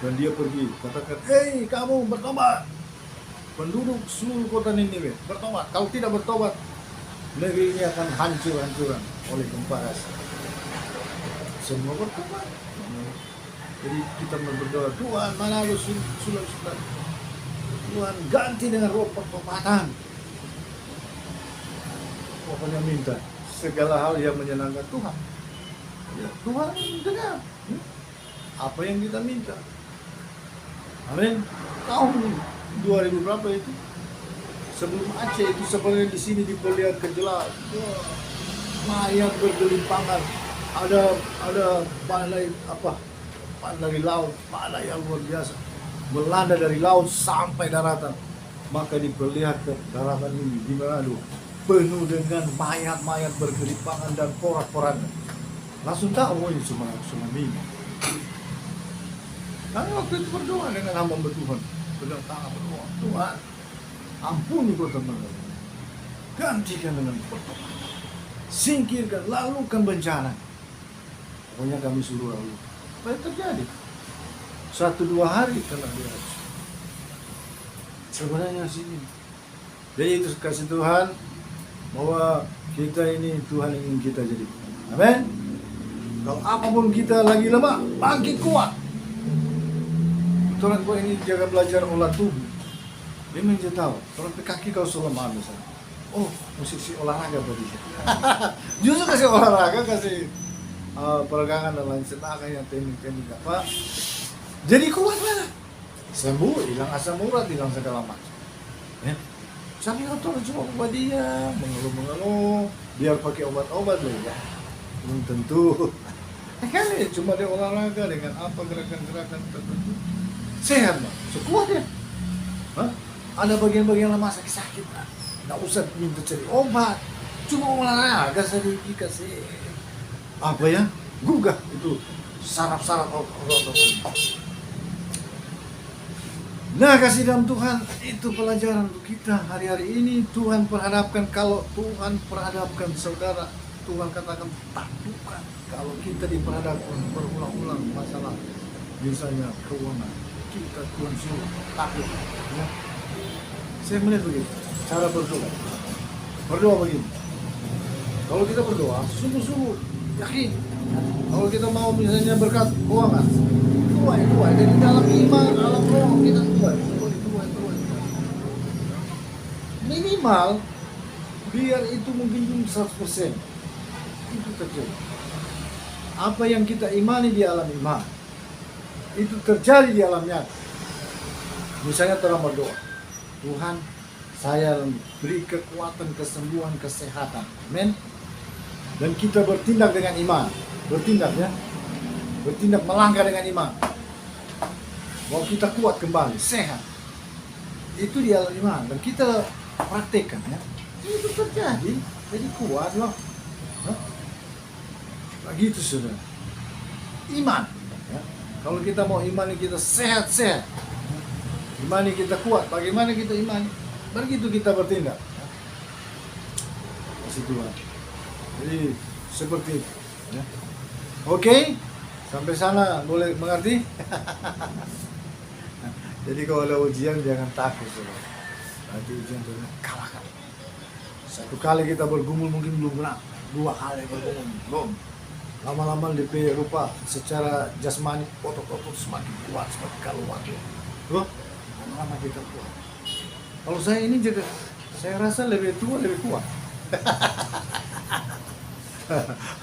dan dia pergi katakan, hei kamu bertobat, penduduk seluruh kota Niniwe bertobat. Kalau tidak bertobat, negeri ini akan hancur-hancuran oleh gempa rasa. Semua bertobat. Jadi kita berdoa, Tuhan mana lu sulam-sulam, Tuhan ganti dengan roh pertobatan. Pokoknya minta segala hal yang menyenangkan Tuhan. Ya, Tuhan dengar apa yang kita minta. Amin. Tahun 2000 berapa itu? Sebelum Aceh itu sebenarnya di sini diperlihatkan jelas. Mayat bergelimpangan. Ada badai dari laut, badai yang luar biasa. Melanda dari laut sampai daratan. Maka diperlihatkan daratan ini di Manado penuh dengan mayat-mayat bergelimpangan dan porak-poranda. Langsung tahu ini tsunami. Kami waktu itu berdoa dengan hamba Tuhan. Pegang tangan berdoa, Tuhan ampuni kota Manado. Gantikan dengan pertobatan. Singkirkan, lalukan bencana. Pokoknya kami suruh lalu. Apa yang terjadi? 1-2 hari kena dia. Sebenarnya sini. Jadi itu kasih Tuhan bahwa kita ini Tuhan ingin kita jadi. Amin. Kalau apapun kita lagi lemah, bangkit kuat. Tuhan kau ini jaga belajar olah tubuh. Dia menjadi tahu. Kalau kaki kau selemah misalnya. Oh, musisi olahraga berarti. Justru kasih olahraga, kasih peregangan dan lain sebagainya, teknik-teknik apa. Jadi kuat lah. Sembuh, hilang asam urat, hilang segala macam. Ya. Sampai kau cuma buat dia mengeluh-mengeluh, biar pakai obat-obat loh ya. Belum tentu. Kali cuma dia olahraga dengan apa gerakan-gerakan tertentu. Sehat lah, sekuat ya. Hah? Ada bagian-bagian lemah sakit-sakit lah. Nggak usah minta cari obat, cuma olahraga sedikit kasih apa ya, gugah itu saraf-saraf otot. Nah kasih dalam Tuhan itu pelajaran untuk kita hari-hari ini. Tuhan perhadapkan, kalau Tuhan perhadapkan saudara, Tuhan katakan takutkan kalau kita diperhadapkan berulang-ulang masalah misalnya keuangan, kita Tuhan suruh takut ya. Saya melihat begitu cara berdoa begini. Kalau kita berdoa sungguh-sungguh yakin, kalau kita mau misalnya berkat keuangan, tuai dari dalam iman, dalam roh kita tuai. Minimal biar itu mungkin 100% itu terjadi. Apa yang kita imani di alam iman itu terjadi di alam nyata. Misalnya dalam berdoa, Tuhan saya beri kekuatan, kesembuhan, kesehatan. Amin. Dan kita bertindak dengan iman. Bertindak ya. bertindak melanggar dengan iman. Bahwa kita kuat kembali, sehat. Itu dia iman dan kita praktekkan ya. Itu terjadi, jadi kuat loh. Begitu sudah. Iman. Ya. Kalau kita mau imani kita sehat-sehat, imani kita kuat. Bagaimana kita imani? Begitu kita bertindak. Ya. Masih Tuhan. Jadi seperti itu. Ya. Oke, sampai sana boleh mengerti? Jadi kalau ada ujian jangan takut, saudara. Nanti ujian itu kalahkan. Satu kali kita bergumul mungkin belum menang, 2 kali bergumul belum. Lama-lama DP rupa secara jasmani otot-otot semakin kuat, semakin keluar. Loh, lama-lama kita kuat. Kalau saya ini juga, saya rasa lebih tua lebih kuat.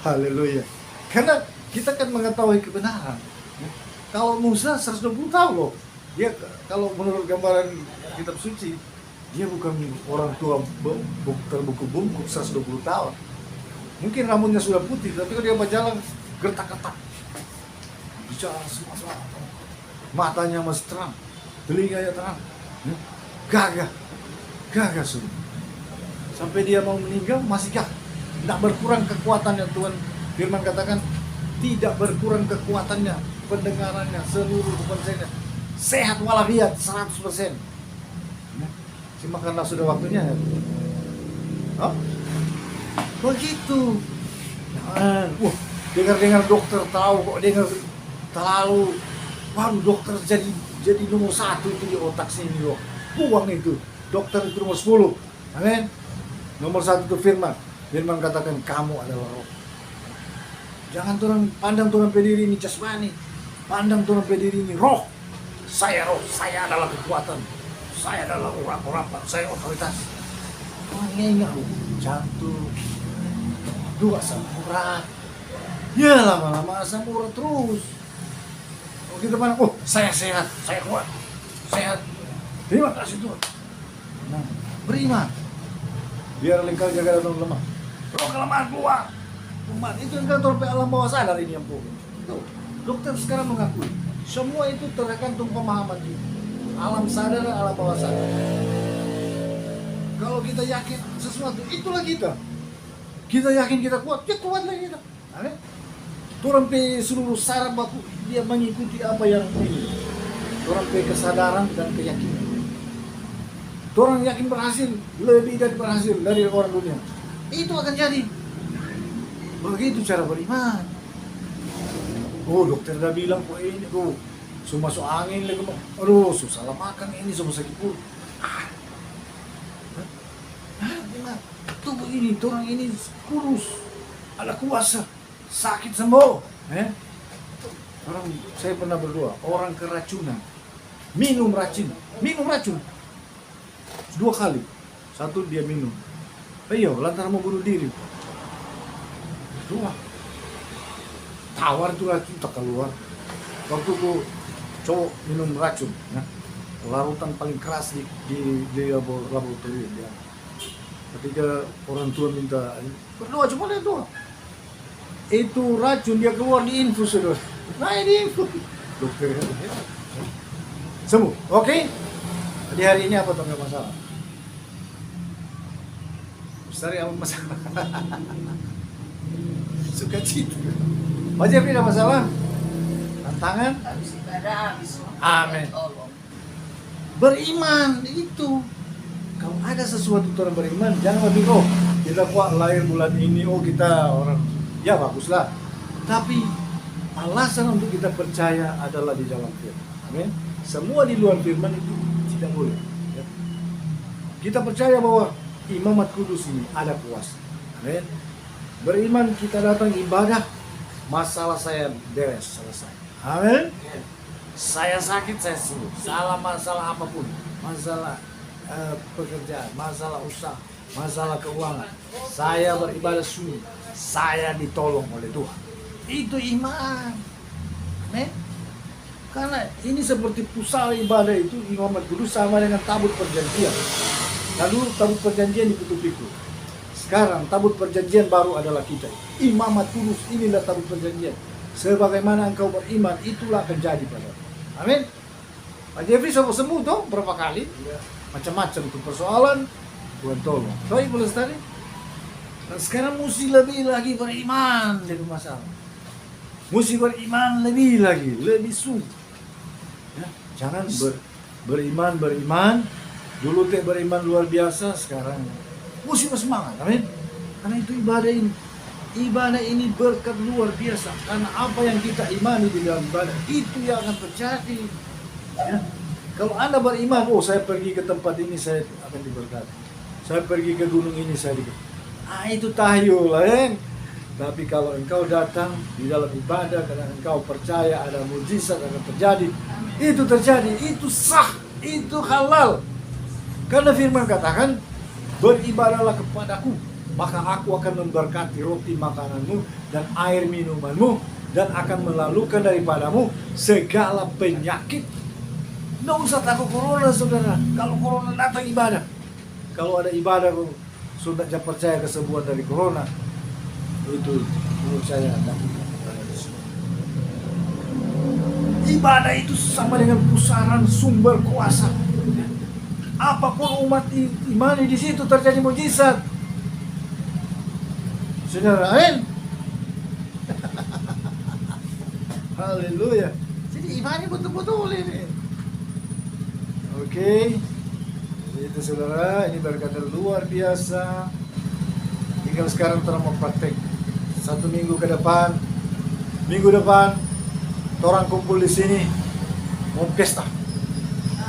Haleluya. Karena kita kan mengetahui kebenaran. Kalau Musa 120 tahun loh. Dia kalau menurut gambaran kitab suci, dia bukan orang tua terbuku bungkuk 120 tahun. Mungkin rambutnya sudah putih, tapi kalau dia berjalan gertak-gertak. Bicara semua. Matanya masih terang, telinganya terang. Gagah semua. Sampai dia mau meninggal masih gagah. Tidak berkurang kekuatannya. Tuhan firman katakan tidak berkurang kekuatannya, pendengarannya, seluruh kekuatannya sehat walafiat 100%. Cuma karena sudah waktunya ya. Oh? Begitu. Dengar dokter tahu kok, dengar terlalu. Waduh, dokter jadi nomor 1 itu di otak sini loh. Buang itu. Dokter itu nomor 10. Amin. Nomor 1 itu firman. Firman katakan kamu adalah roh. Jangan pandang turun pediri ini jasmani. Pandang turun pediri ini roh. Saya roh, saya adalah kekuatan. Saya adalah orang-orang, saya otoritas. Ingat jantung. 2 asam urat. Ya lama-lama asam urat terus. Kalau kita pandang, saya sehat, saya kuat, sehat. Terima kasih Tuhan. Nah, beriman. Biar lingkar jaga dan lemah. Roh kelemahan keluar. Umat itu yang kantor alam bawah sadar ini yang pokok. Tuh, dokter sekarang mengakui semua itu tergantung pemahaman kita. Alam sadar dan alam bawah sadar. Kalau kita yakin sesuatu, itulah kita. Kita yakin kita kuat, ya kuatlah kita. Amin. Turun pe seluruh saraf baku, dia mengikuti apa yang ini. Turun pe kesadaran dan keyakinan. Orang yakin berhasil, lebih dari berhasil dari orang dunia. Itu akan jadi. Begitu cara beriman. Dokter udah bilang kok ini, masuk angin lagi. Susah lah makan ini, semua sakit perut. Tubuh ini, orang ini kurus, ada kuasa, sakit sembuh. Saya pernah berdoa, orang keracunan, minum racun. 2 kali. 1 dia minum. Lantaran mau bunuh diri. 2. Tawar itu racun tak keluar. Waktu ku cowok minum racun, larutan paling keras di laboratorium dia. Ketika orang tua minta berdoa, cuma dia doa. Itu racun dia keluar di infus saudara. Nah ini infus. Dokter sembuh. Oke? Di hari ini apa tuh masalah? Ustaz apa masalah? Suka cita. Wajar tidak masalah. Tantangan. Habis ibadah, habis amin. Beriman itu. Kalau ada sesuatu orang beriman, jangan lebih kita kuat lahir bulan ini, kita orang. Ya baguslah. Tapi alasan untuk kita percaya adalah di dalam firman. Amin. Semua di luar firman itu tidak boleh. Ya. Kita percaya bahwa imamat kudus ini ada kuasa. Amin. Beriman kita datang ibadah, masalah saya beres, selesai. Amin. Saya sakit, saya sembuh. Masalah apapun, masalah pekerjaan, masalah usaha, masalah keuangan, saya beribadah sungguh, saya ditolong oleh Tuhan. Itu iman. Amin. Karena ini seperti pusat ibadah itu, imamat kudus sama dengan tabut perjanjian. Lalu tabut perjanjian ditutup pikul. Sekarang tabut perjanjian baru adalah kita. Imamat kudus inilah tabut perjanjian. Sebagaimana engkau beriman, itulah akan jadi padamu. Amin. Pak Jeffrey sembuh toh berapa kali? Macam-macam itu persoalan. Tuhan tolong. Baik, Bu Lestari. Dan sekarang mesti lebih lagi beriman dari masalah. Mesti beriman lebih lagi, lebih sungguh. Ya, jangan beriman. Dulu teh beriman luar biasa, sekarang mesti bersemangat. Amin. Karena itu ibadah ini. Ibadah ini berkat luar biasa. Karena apa yang kita imani di dalam ibadah, itu yang akan terjadi. Ya. Kalau Anda beriman, oh saya pergi ke tempat ini, saya akan diberkati. Saya pergi ke gunung ini, saya diberkati. Itu tahyul, Tapi kalau engkau datang di dalam ibadah, karena engkau percaya ada mujizat akan terjadi, itu terjadi, itu sah, itu halal. Karena firman katakan, beribadahlah kepadaku, maka aku akan memberkati roti makananmu dan air minumanmu, dan akan melalukan daripadamu segala penyakit. Nggak usah takut corona, saudara. Kalau corona datang ibadah. Kalau ada ibadah, sudah percaya kesembuhan dari corona. Itu menurut saya ibadah itu sama dengan pusaran sumber kuasa. Apapun umat imani di situ terjadi mujizat. Saudara, amin. Haleluya. Jadi imani betul-betul ini. Oke. Itu saudara, ini berkat luar biasa. Tinggal sekarang terus mau praktek. 1 minggu ke depan, minggu depan, orang kumpul di sini mau pesta.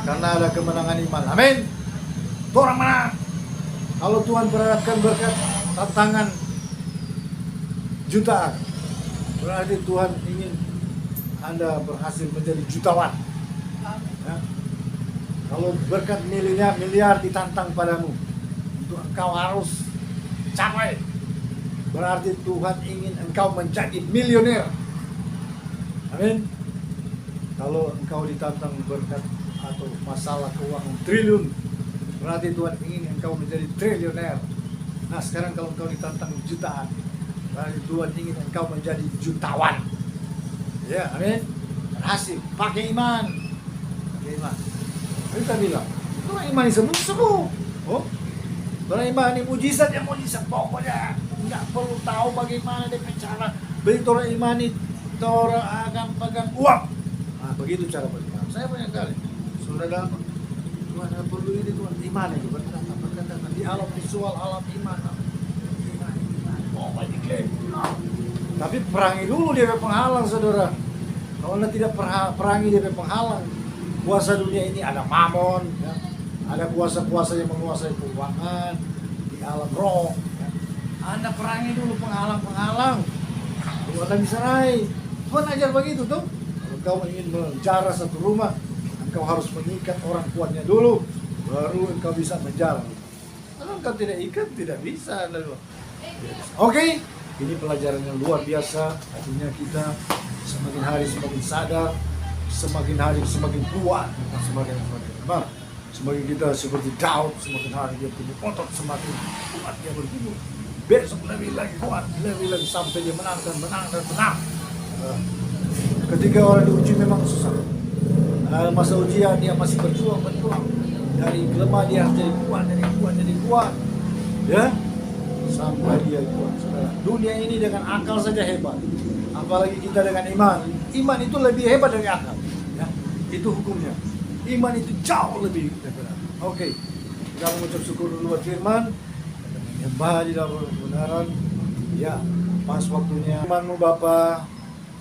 Karena ada kemenangan iman. Amin. Orang menang. Kalau Tuhan perhatikan berkat tantangan jutaan, berarti Tuhan ingin Anda berhasil menjadi jutawan. Ya. Kalau berkat miliar ditantang padamu, untuk engkau harus capai. Berarti Tuhan ingin engkau menjadi milioner. Amin. Kalau engkau ditantang berkat atau masalah keuangan triliun, berarti Tuhan ingin engkau menjadi triliuner. Nah sekarang kalau engkau ditantang jutaan, berarti Tuhan ingin engkau menjadi jutawan. Ya, amin. Berhasil, pakai iman. Pakai iman. Kita bilang, orang imani sembuh. Oh, orang imani mujizat ya mujizat pokoknya. Nggak perlu tahu bagaimana dia cara. Begitu orang imani, orang akan pegang uang. Nah, begitu cara beriman. Saya banyak kali. Saudara, Tuhan nggak perlu ini, Tuhan iman itu berkata di alam visual, alam iman. Pokoknya diklaim. Tapi perangi dulu dia penghalang, saudara. Kalau Anda tidak perangi dia penghalang, kuasa dunia ini ada mamon, ya. Ada kuasa-kuasa yang menguasai keuangan di alam roh. Ya. Anda perangi dulu penghalang-penghalang, baru Anda bisa raih. Tuhan ajar begitu tuh. Kalau kau ingin menjara satu rumah, engkau harus mengikat orang kuatnya dulu, baru engkau bisa menjara. Kalau engkau tidak ikat, tidak bisa. Oke, ini pelajaran yang luar biasa. Artinya kita semakin hari semakin sadar, semakin hari semakin kuat, semakin lemah. Semakin kita seperti Daud, semakin hari dia punya otot, semakin kuat dia bertumbuh. Besok lebih lagi kuat, lebih lagi sampai dia menang dan menang. Ketika orang diuji memang susah. Masa ujian dia masih berjuang. Dari lemah dia harus jadi kuat, ya, sampai dia kuat. Saudara, dunia ini dengan akal saja hebat. Apalagi kita dengan iman. Iman itu lebih hebat dari akal. Ya, itu hukumnya. Iman itu jauh lebih hebat. Oke, kita mengucap syukur dulu buat firman. Menyembah di dalam kebenaran. Ya, pas waktunya. Firman-Mu Bapa,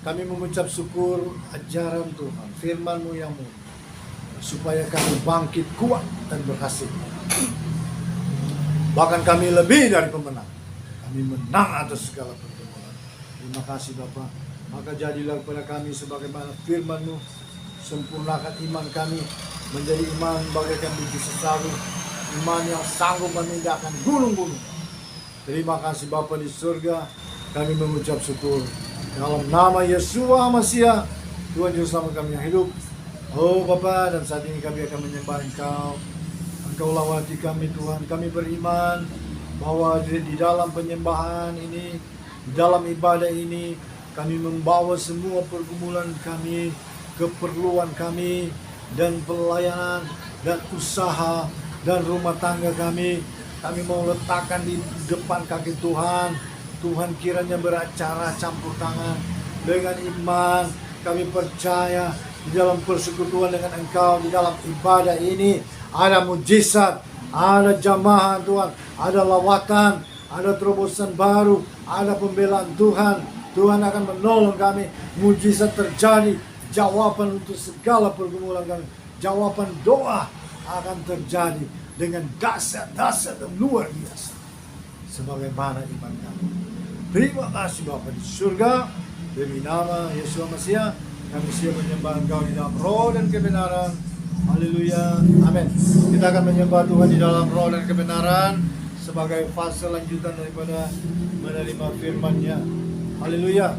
kami mengucap syukur ajaran Tuhan, firman-Mu yang mulia, supaya kami bangkit kuat dan berhasil. Bahkan kami lebih dari pemenang. Kami menang atas segala pergumulan. Terima kasih Bapa. Maka jadilah kepada kami sebagaimana firman-Mu. Sempurnakan iman kami menjadi iman bagaikan biji sesawi, iman yang sanggup memindahkan gunung-gunung. Terima kasih Bapa di surga. Kami mengucap syukur dalam nama Yeshua Masiah, Tuhan Juru Selamat kami yang hidup. Oh Bapa, dan saat ini kami akan menyembah Engkau. Engkau lawati kami Tuhan. Kami beriman bahwa di dalam penyembahan ini, di dalam ibadah ini, Kami membawa semua pergumulan kami, keperluan kami, dan pelayanan, dan usaha, dan rumah tangga kami. Kami mau letakkan di depan kaki Tuhan. Tuhan kiranya beracara campur tangan dengan iman. Kami percaya di dalam persekutuan dengan Engkau, di dalam ibadah ini ada mujizat, ada jamaah Tuhan, ada lawatan, ada terobosan baru, ada pembelaan Tuhan. Tuhan akan menolong kami, mujizat terjadi, jawaban untuk segala pergumulan kami, jawaban doa akan terjadi dengan dahsyat-dahsyat dan luar biasa sebagaimana iman kami. Terima kasih Bapa di surga, demi nama Yesus Mesias kami siap menyembah Engkau di dalam roh dan kebenaran. Haleluya, amin. Kita akan menyembah Tuhan di dalam roh dan kebenaran sebagai fase lanjutan daripada menerima firman-Nya. Haleluya.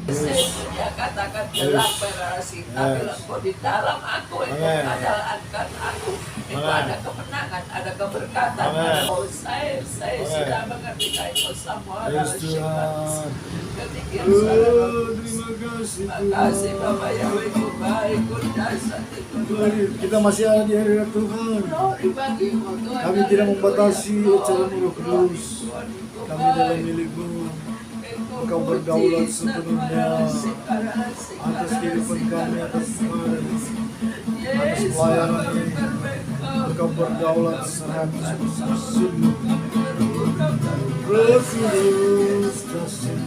Dia katakan dalam berasi kami engkau di dalam aku, itu adalah aku, itu ada kemenangan, ada keberkatan. Oh, saya sudah mengerti itu semua adalah sifat. Terima kasih Bapak yang begitu baik, kuasa itu. Kita masih ada di hadirat Tuhan. Kami tidak membatasi acara Roh Kudus. Kami dalam milik-Mu. Engkau berdaulat sepenuhnya atas kehidupan kami, atas pelayanan ini. Engkau berdaulat 100% sungguh. Roh Kudus kasih,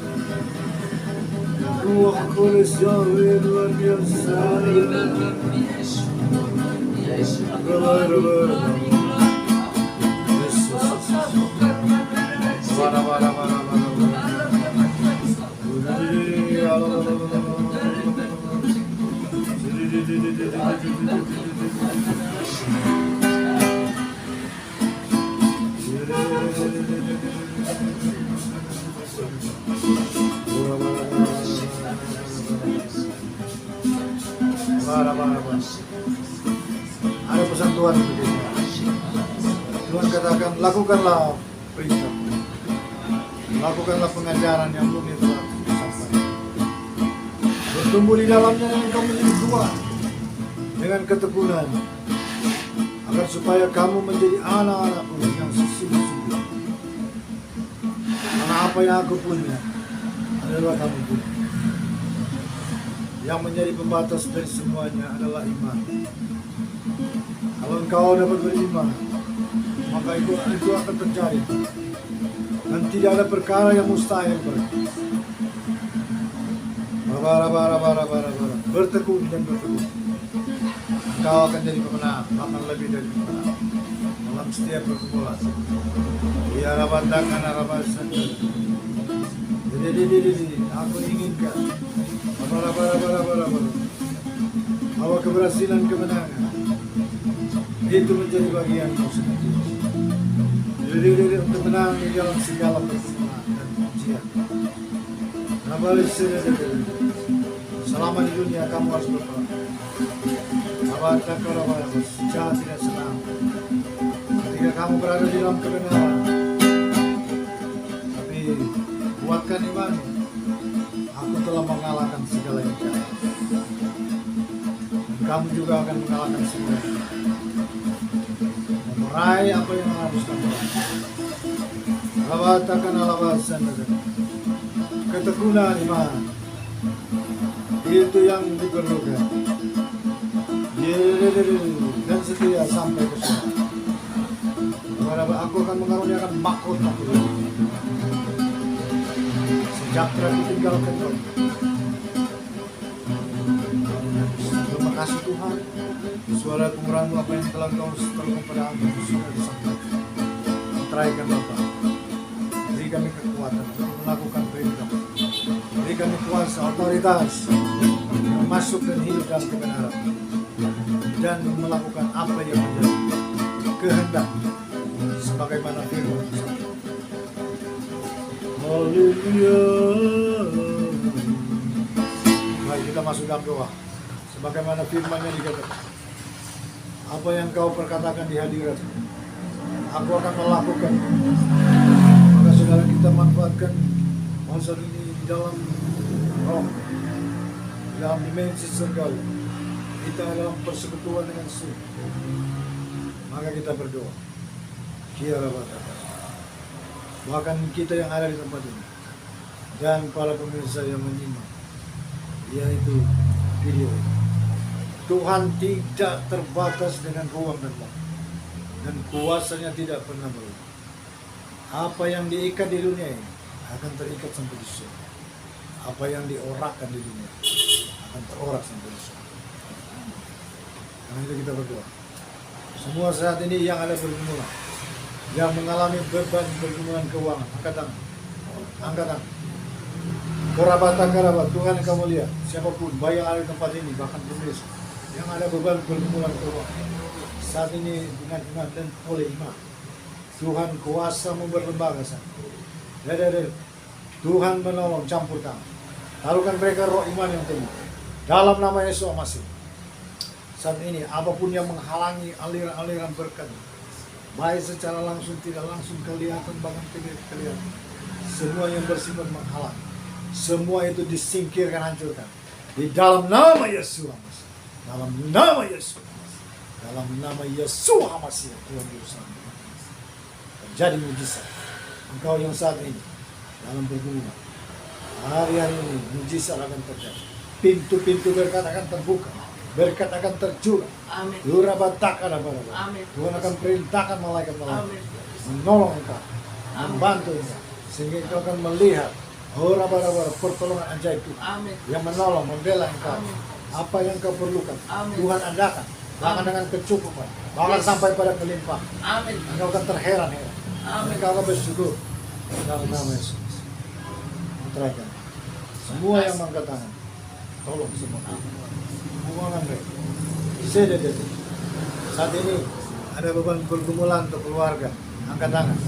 Ruh Kudus Yahweh luar biasa. Ada pesan Tuhan untuk kita. Tuhan katakan, lakukanlah perintah, lakukanlah pengajaran yang belum telah disampaikan. Bertumbuh di dalamnya dan engkau menjadi kuat dengan ketekunan, agar supaya kamu menjadi anak-anakku yang sesungguh-sungguh. Karena apa yang aku punya adalah kamu punya. Yang menjadi pembatas dari semuanya adalah iman. Kalau engkau dapat beriman, maka itu akan terjadi. Dan tidak ada perkara yang mustahil bagi. Bertekun dan bertekun. Engkau akan jadi pemenang, bahkan lebih dari pemenang dalam setiap pergumulan. Ya rabandakan arabasan. Jadi aku inginkan bahwa keberhasilan kemenangan itu menjadi bagianmu sendiri. Jadi untuk menang di dalam segala persoalan dan ujian. Selama di dunia kamu harus berperang. Jahat tidak senang. Ketika kamu berada di dalam kebenaran, tapi kuatkan iman. Aku telah mengalahkan segala yang jahat. Dan kamu juga akan mengalahkan semua. Meraih apa yang harus kamu lakukan. Rawatakan alabasan. Ketekunan iman. Itu yang diperlukan. Dan setia sampai ke sana. Aku akan mengaruniakan mahkota sejahtera ditinggalkan Tuhan. Terima kasih Tuhan. Suara kemurahan-Mu apa yang telah Kau setelkan pada aku sudah disampaikan. Teraikan Bapa. Beri kami kekuatan untuk melakukan perintah. Beri kami kuasa, otoritas masuk dan hidup dalam kebenaran dan melakukan apa yang menjadi kehendak sebagaimana firman. Haleluya. Mari kita masuk dalam doa. Sebagaimana firman-Nya dikatakan, apa yang Kau perkatakan di hadirat, aku akan melakukan. Maka saudara kita manfaatkan masa ini di dalam roh dalam dimensi surgawi. Kita dalam persekutuan dengan surga. Maka kita berdoa. Kira bahkan kita yang ada di tempat ini dan para pemirsa yang menyimak, yaitu video, Tuhan tidak terbatas dengan ruang dan waktu, dan kuasanya tidak pernah berubah. Apa yang diikat di dunia ini akan terikat sampai di surga. Apa yang diorakkan di dunia akan terorak sampai di surga. Karena itu kita berdoa. Semua saat ini yang ada pergumulan, yang mengalami beban pergumulan keuangan, angkat tangan. Angkat tangan. Kerabat, Tuhan yang kamu lihat, siapapun, baik yang ada di tempat ini, bahkan pemirsa, yang ada beban pergumulan keuangan, saat ini dengan iman dan oleh iman, Tuhan kuasa berlembaga sana. Tuhan menolong, campur tangan. Taruhkan mereka roh iman yang tinggi. Dalam nama Yesus Masih. Saat ini, apapun yang menghalangi aliran-aliran berkat, baik secara langsung, tidak langsung kelihatan, bahkan tidak kelihatan, semua yang bersifat menghalang, semua itu disingkirkan, hancurkan. Di dalam nama Yesus Masih. Dalam nama Yesus. Dalam nama Yesus Masih. Tuhan berusaha. Terjadi mujizat. Engkau yang saat ini dalam pergumulan, hari-hari ini mujizat akan terjadi. Pintu-pintu berkat akan terbuka. Berkat akan tercurah. Amin. Amin. Tuhan akan perintahkan malaikat-malaikat menolong engkau, membantu engkau, sehingga engkau akan melihat pertolongan ajaib Tuhan. Amin. Yang menolong, membela engkau. Amin. Apa yang kau perlukan, Amin. Tuhan adakan, bahkan Amin. dengan kecukupan, bahkan Yes. sampai pada kelimpahan. Amin. Engkau akan terheran-heran. Amin. Engkau akan bersyukur dalam nama Yesus. Terakhir, semua yang mengangkat tangan, tolong semua. Hubungan mereka. Saat ini ada beban pergumulan untuk keluarga. Angkat tangan.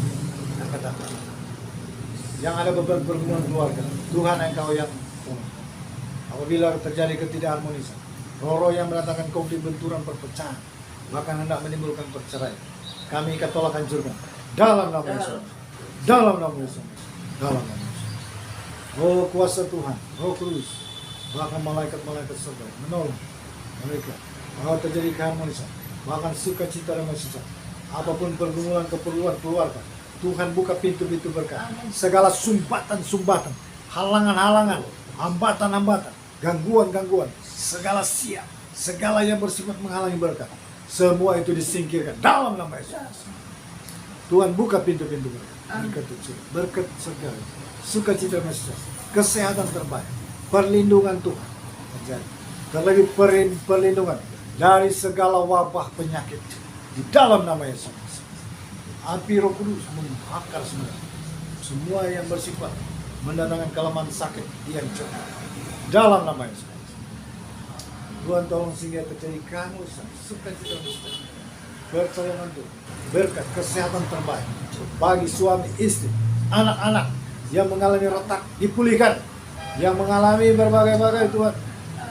Angkat tangan. Yang ada beban pergumulan keluarga, Tuhan engkau yang tolong. Apabila terjadi ketidakharmonisan, roh-roh yang mendatangkan konflik, benturan, perpecahan, bahkan hendak menimbulkan perceraian, kami ikat tolak hancurkan dalam nama Yesus. Dalam nama Yesus. Dalam nama Yesus. Oh kuasa Tuhan, oh Kudus, bahkan malaikat-malaikat surga menolong mereka. Bahwa terjadi keharmonisan, bahkan sukacita dan sukses. Apapun pergumulan keperluan keluarga, Tuhan buka pintu-pintu berkat. Segala sumbatan-sumbatan, halangan-halangan, hambatan-hambatan, gangguan-gangguan, segala siap, segala yang bersifat menghalangi berkat, semua itu disingkirkan dalam nama Yesus. Tuhan buka pintu-pintu berkat, berkat segala, sukacita dan sukses, kesehatan terbaik, perlindungan Tuhan terjadi, terlebih perlindungan dari segala wabah penyakit di dalam nama Yesus. Api Roh Kudus membakar semua yang bersifat mendatangkan kelemahan sakit dihancurkan dalam nama Yesus. Tuhan tolong sehingga terjadi kehangusan, sukacita, pertolongan Tuhan, berkat kesehatan terbaik bagi suami istri, anak-anak yang mengalami retak dipulihkan, yang mengalami berbagai-bagai Tuhan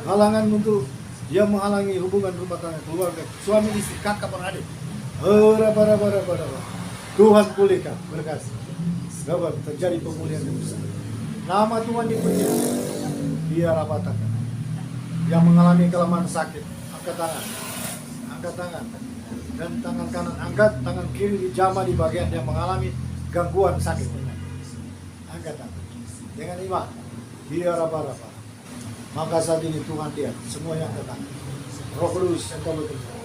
halangan untuk yang menghalangi hubungan rumah tangga, keluarga, suami istri, kakak beradik. Tuhan pulihkan, berkasih. Dapat terjadi pemulihan yang besar. Nama Tuhan dipuji. Biar apatakan. Yang mengalami kelemahan sakit, angkat tangan. Angkat tangan. Dan tangan kanan angkat, tangan kiri dijamah di bagian yang mengalami gangguan sakit. Angkat tangan. Dengan iman. Biar apa-apa. Maka saat ini Tuhan lihat semua yang datang. Roh Kudus yang kau bekerja.